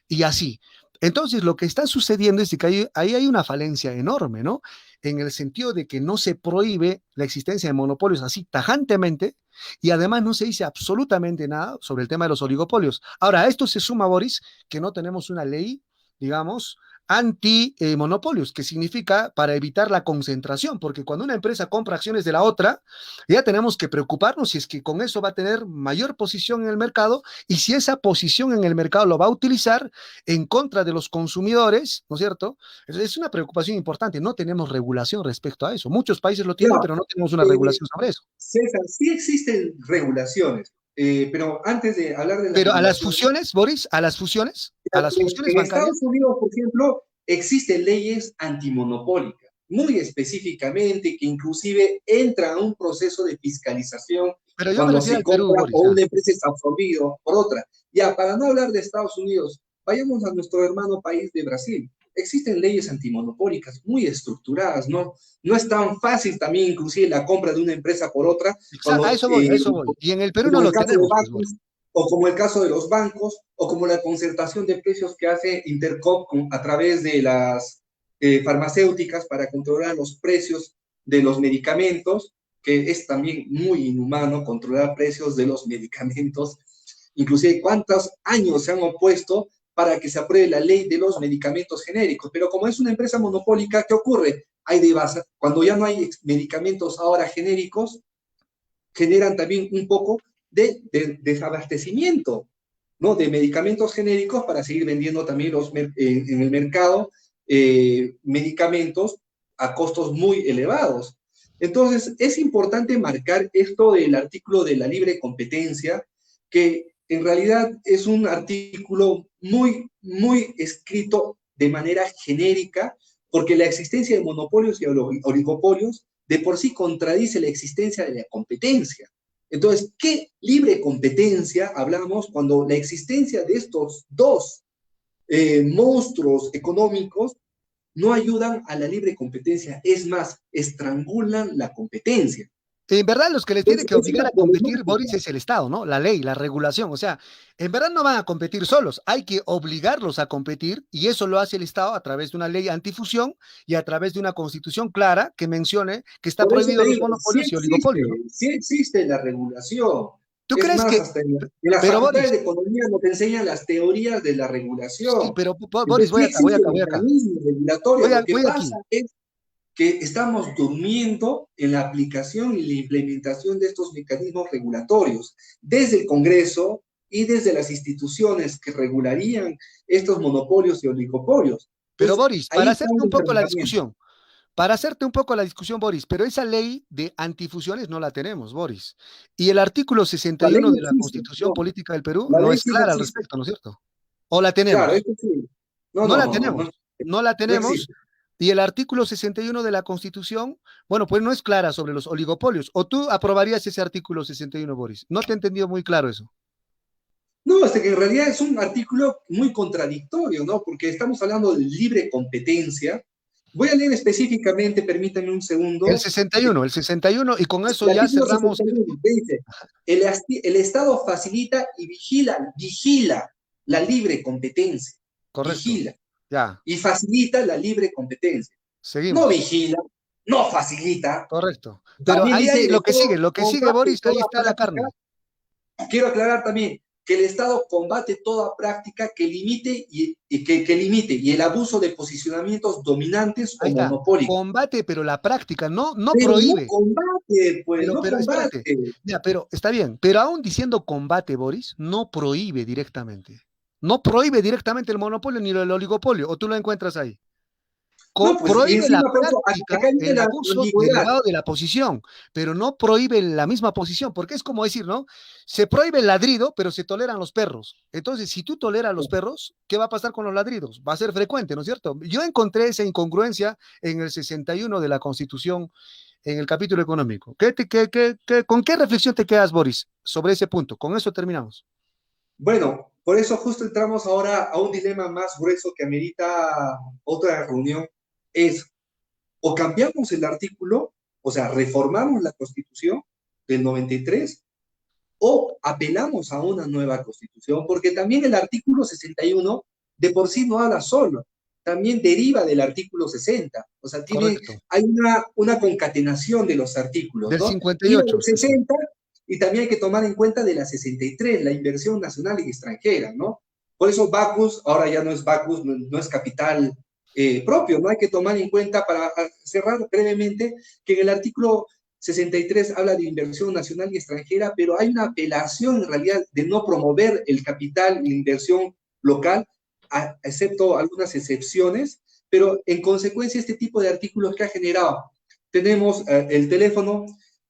y así. Entonces, lo que está sucediendo es que ahí hay una falencia enorme, ¿no? En el sentido de que no se prohíbe la existencia de monopolios así tajantemente, y además no se dice absolutamente nada sobre el tema de los oligopolios. Ahora, a esto se suma, Boris, que no tenemos una ley, digamos, anti-monopolios, que significa para evitar la concentración, porque cuando una empresa compra acciones de la otra, ya tenemos que preocuparnos si es que con eso va a tener mayor posición en el mercado y si esa posición en el mercado lo va a utilizar en contra de los consumidores, ¿no es cierto? Es una preocupación importante. No tenemos regulación respecto a eso. Muchos países lo tienen, Claro, pero no tenemos una eh, regulación sobre eso. César, sí existen regulaciones, pero antes de hablar de las Pero a las regulaciones, fusiones, Boris, a las fusiones en bancarias, Estados Unidos, por ejemplo, existen leyes antimonopólicas, muy específicamente, que inclusive entran a un proceso de fiscalización pero yo me cuando refiero se al Perú, compra Boris. o Ah. una empresa es absorbido por otra. Ya, para no hablar de Estados Unidos, vayamos a nuestro hermano país de Brasil. Existen leyes antimonopólicas muy estructuradas, ¿no? No es tan fácil también inclusive la compra de una empresa por otra, A cuando eso voy, a eso voy. Y en el Perú no como el lo caso de tenemos, pues, Boris. bancos, o como el caso de los bancos, o como la concertación de precios que hace Intercop a través de las farmacéuticas para controlar los precios de los medicamentos, que es también muy inhumano controlar precios de los medicamentos. Inclusive cuántos años se han opuesto para que se apruebe la ley de los medicamentos genéricos. Pero como es una empresa monopólica, ¿qué ocurre? Hay de base, cuando ya no hay medicamentos ahora genéricos, generan también un poco de desabastecimiento, ¿no? De medicamentos genéricos para seguir vendiendo también en el mercado medicamentos a costos muy elevados. Entonces, es importante marcar esto del artículo de la libre competencia, que en realidad es un artículo muy escrito de manera genérica, porque la existencia de monopolios y oligopolios de por sí contradice la existencia de la competencia. Entonces, ¿qué libre competencia hablamos cuando la existencia de estos dos monstruos económicos no ayudan a la libre competencia? Es más, estrangulan la competencia. En verdad, los que les tiene que Es obligar una a competir, problemática. Boris, es el Estado, ¿no? La ley, la regulación. O sea, en verdad no van a competir solos, hay que obligarlos a competir y eso lo hace el Estado a través de una ley antifusión y a través de una constitución clara que mencione que está Por eso te prohibido los digo, monopolios y oligopolios, ¿no? sí existe la regulación. ¿Tú Es crees más, que, hasta en las pero facultades Boris, de economía nos enseñan las teorías de la sí, regulación. pero Boris, Entonces, sí existen voy acá, mecanismos regulatorios. Lo que voy pasa aquí. es que estamos durmiendo en la aplicación y la implementación de estos mecanismos regulatorios desde el Congreso y desde las instituciones que regularían estos monopolios y oligopolios. Pero Entonces, Boris, ahí para está hacerte el un poco la estancamiento. discusión, para hacerte un poco la discusión, Boris, pero esa ley de antifusiones no la tenemos, Boris. Y el artículo La ley 61 no de la existe, Constitución no, Política del Perú la no ley es sí no clara al existe. respecto, ¿no es cierto? ¿O la Claro, tenemos? esto sí. No, No no, la no, no, tenemos, no, no la no tenemos. existe. Y el artículo 61 de la Constitución, bueno, pues no es clara sobre los oligopolios. ¿O tú aprobarías ese artículo 61, Boris? No te he entendido muy claro eso. No, que en realidad es un artículo muy contradictorio, ¿no? Porque estamos hablando de libre competencia. Voy a leer específicamente, permítame un segundo, El 61, y con eso el ya artículo cerramos. 61 que dice, el Estado facilita y vigila la libre competencia, Correcto, vigila ya, y facilita la libre competencia. No seguimos. vigila, no facilita. Correcto. Pero También ahí dice hay el Estado lo que sigue, combate Boris, ahí toda está la práctica. carne. Quiero aclarar también que el Estado combate toda práctica que limite que limite y el abuso de posicionamientos dominantes Ahí o está. monopólicos. Combate, pero la práctica, no Pero no prohíbe. combate, pues, no Pero espérate. combate. Ya, pero está bien. Pero aún diciendo combate, Boris, no prohíbe directamente. No prohíbe directamente el monopolio ni el oligopolio. ¿O tú lo encuentras ahí? No, pues, y Prohíbe la encima, por eso, práctica, acá viene el la abuso ambigüedad. derivado de la posición, pero no prohíbe la misma posición, porque es como decir, ¿no? Se prohíbe el ladrido, pero se toleran los perros. Entonces, si tú toleras los perros, ¿qué va a pasar con los ladridos? Va a ser frecuente, ¿no es cierto? Yo encontré esa incongruencia en el 61 de la Constitución, en el capítulo económico. ¿Con qué reflexión te quedas, Boris, sobre ese punto? Con eso terminamos. Bueno, por eso justo entramos ahora a un dilema más grueso que amerita otra reunión. Es o cambiamos el artículo, o sea, reformamos la Constitución del 93 o apelamos a una nueva constitución, porque también el artículo 61 de por sí no habla solo, también deriva del artículo 60, o sea, Correcto. hay una concatenación de los artículos, Del ¿no? Y la 58, del sí, sí. 60, y también hay que tomar en cuenta de la 63, la inversión nacional y extranjera, ¿no? Por eso Bacus, ahora ya no es Bacus, no es capital propio, ¿no? Hay que tomar en cuenta, para cerrar brevemente, que en el artículo 63 habla de inversión nacional y extranjera, pero hay una apelación en realidad de no promover el capital y la inversión local, excepto algunas excepciones, pero en consecuencia este tipo de artículos que ha generado, tenemos el teléfono,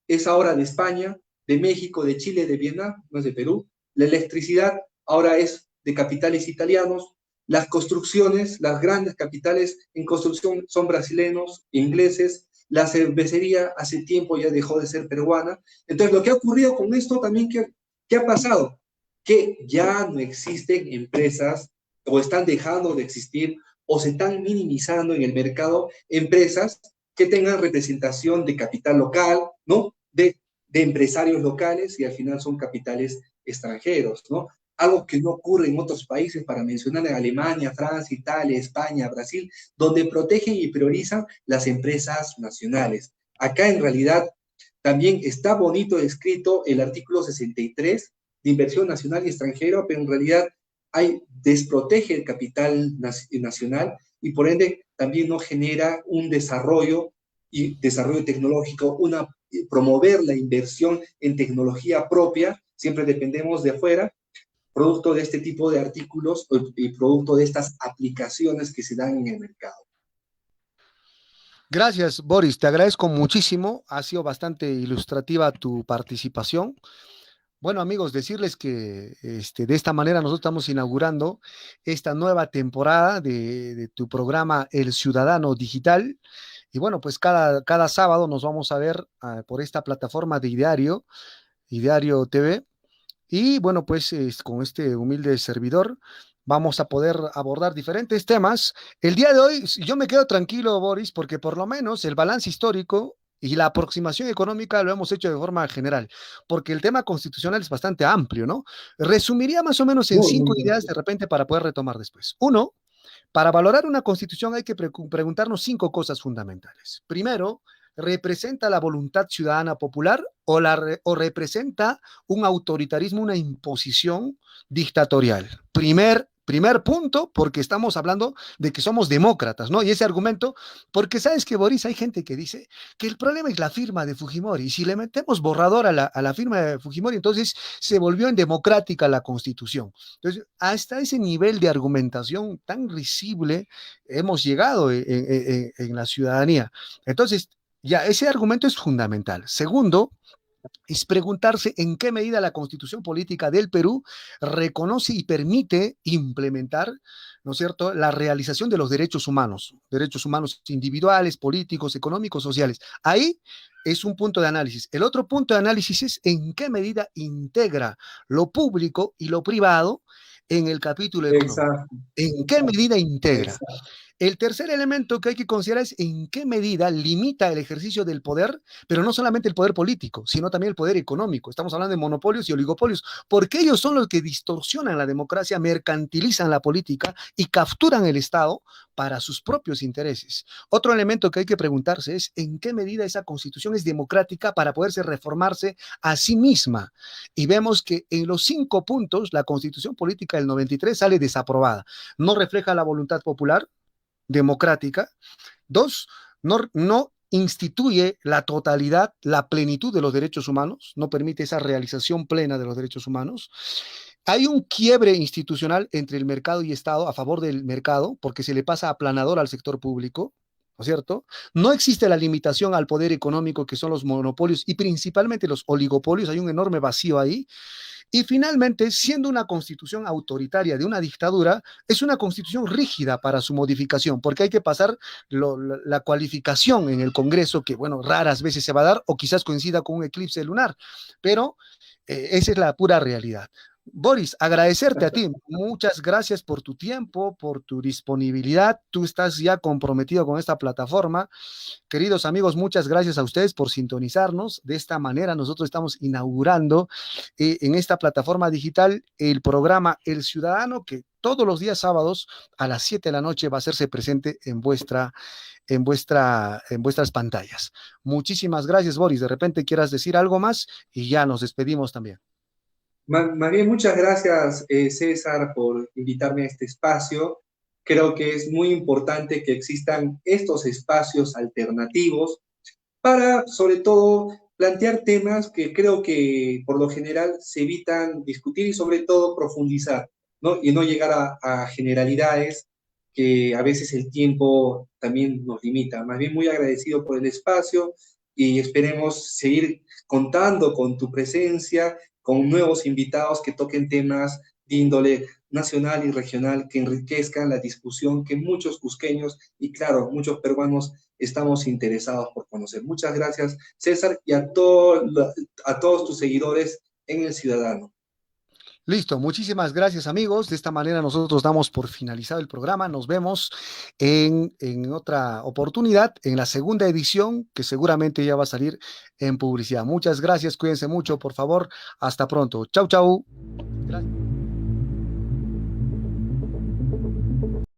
es ahora de España, de México, de Chile, de Vietnam, no es de Perú, la electricidad ahora es de capitales italianos, las construcciones, las grandes capitales en construcción son brasileños e ingleses, la cervecería hace tiempo ya dejó de ser peruana. Entonces, lo que ha ocurrido con esto también, ¿qué ha pasado? Que ya no existen empresas o están dejando de existir o se están minimizando en el mercado empresas que tengan representación de capital local, ¿no? De empresarios locales y al final son capitales extranjeros, ¿no? Algo que no ocurre en otros países, para mencionar en Alemania, Francia, Italia, España, Brasil, donde protegen y priorizan las empresas nacionales. Acá en realidad también está bonito escrito el artículo 63 de inversión nacional y extranjera, pero en realidad desprotege el capital nacional y por ende también no genera un desarrollo y desarrollo tecnológico, promover la inversión en tecnología propia, siempre dependemos de afuera, producto de este tipo de artículos y producto de estas aplicaciones que se dan en el mercado. Gracias, Boris. Te agradezco muchísimo. Ha sido bastante ilustrativa tu participación. Bueno, amigos, decirles que de esta manera nosotros estamos inaugurando esta nueva temporada de tu programa El Ciudadano Digital. Y bueno, pues cada sábado nos vamos a ver por esta plataforma de Ideario TV. Y bueno, pues con este humilde servidor vamos a poder abordar diferentes temas. El día de hoy yo me quedo tranquilo, Boris, porque por lo menos el balance histórico Y la aproximación económica lo hemos hecho de forma general, porque el tema constitucional es bastante amplio, ¿no? Resumiría más o menos en Muy, muy 5 bien. ideas de repente para poder retomar después. Uno, para valorar una constitución hay que preguntarnos 5 cosas fundamentales. Primero, ¿representa la voluntad ciudadana popular o representa un autoritarismo, una imposición dictatorial? Primer punto, porque estamos hablando de que somos demócratas, ¿no? Y ese argumento, porque sabes que, Boris, hay gente que dice que el problema es la firma de Fujimori. Y si le metemos borrador a la firma de Fujimori, entonces se volvió en democrática la constitución. Entonces, hasta ese nivel de argumentación tan risible hemos llegado en la ciudadanía. Entonces, ya, ese argumento es fundamental. Segundo, es preguntarse en qué medida la constitución política del Perú reconoce y permite implementar, ¿no es cierto?, la realización de los derechos humanos individuales, políticos, económicos, sociales. Ahí es un punto de análisis. El otro punto de análisis es en qué medida integra lo público y lo privado en el capítulo económico. Exacto, ¿En qué medida integra? exacto. El tercer elemento que hay que considerar es en qué medida limita el ejercicio del poder, pero no solamente el poder político, sino también el poder económico. Estamos hablando de monopolios y oligopolios, porque ellos son los que distorsionan la democracia, mercantilizan la política y capturan el Estado para sus propios intereses. Otro elemento que hay que preguntarse es en qué medida esa constitución es democrática para poderse reformarse a sí misma. Y vemos que en los 5 puntos la constitución política del 93 sale desaprobada. No refleja la voluntad popular democrática. Dos, no instituye la totalidad, la plenitud de los derechos humanos, no permite esa realización plena de los derechos humanos. Hay un quiebre institucional entre el mercado y Estado a favor del mercado, porque se le pasa aplanador al sector público, ¿no es cierto? No existe la limitación al poder económico que son los monopolios y principalmente los oligopolios, hay un enorme vacío ahí. Y finalmente, siendo una constitución autoritaria de una dictadura, es una constitución rígida para su modificación, porque hay que pasar la cualificación en el Congreso, que bueno, raras veces se va a dar, o quizás coincida con un eclipse lunar, pero esa es la pura realidad. Boris, agradecerte a ti. Muchas gracias por tu tiempo, por tu disponibilidad. Tú estás ya comprometido con esta plataforma. Queridos amigos, muchas gracias a ustedes por sintonizarnos. De esta manera nosotros estamos inaugurando en esta plataforma digital el programa El Ciudadano, que todos los días sábados a las 7 de la noche va a hacerse presente en vuestras pantallas. Muchísimas gracias, Boris. De repente quieras decir algo más y ya nos despedimos también. Más bien, muchas gracias, César, por invitarme a este espacio. Creo que es muy importante que existan estos espacios alternativos para, sobre todo, plantear temas que creo que por lo general se evitan discutir y sobre todo profundizar, ¿no? Y no llegar a generalidades que a veces el tiempo también nos limita. Más bien muy agradecido por el espacio y esperemos seguir contando con tu presencia, con nuevos invitados que toquen temas de índole nacional y regional que enriquezcan la discusión que muchos cusqueños y claro, muchos peruanos estamos interesados por conocer. Muchas gracias, César, y a todos tus seguidores en El Ciudadano. Listo, muchísimas gracias amigos. De esta manera nosotros damos por finalizado el programa. Nos vemos en otra oportunidad, en la segunda edición, que seguramente ya va a salir en publicidad. Muchas gracias, cuídense mucho, por favor. Hasta pronto. Chau, chau. Gracias.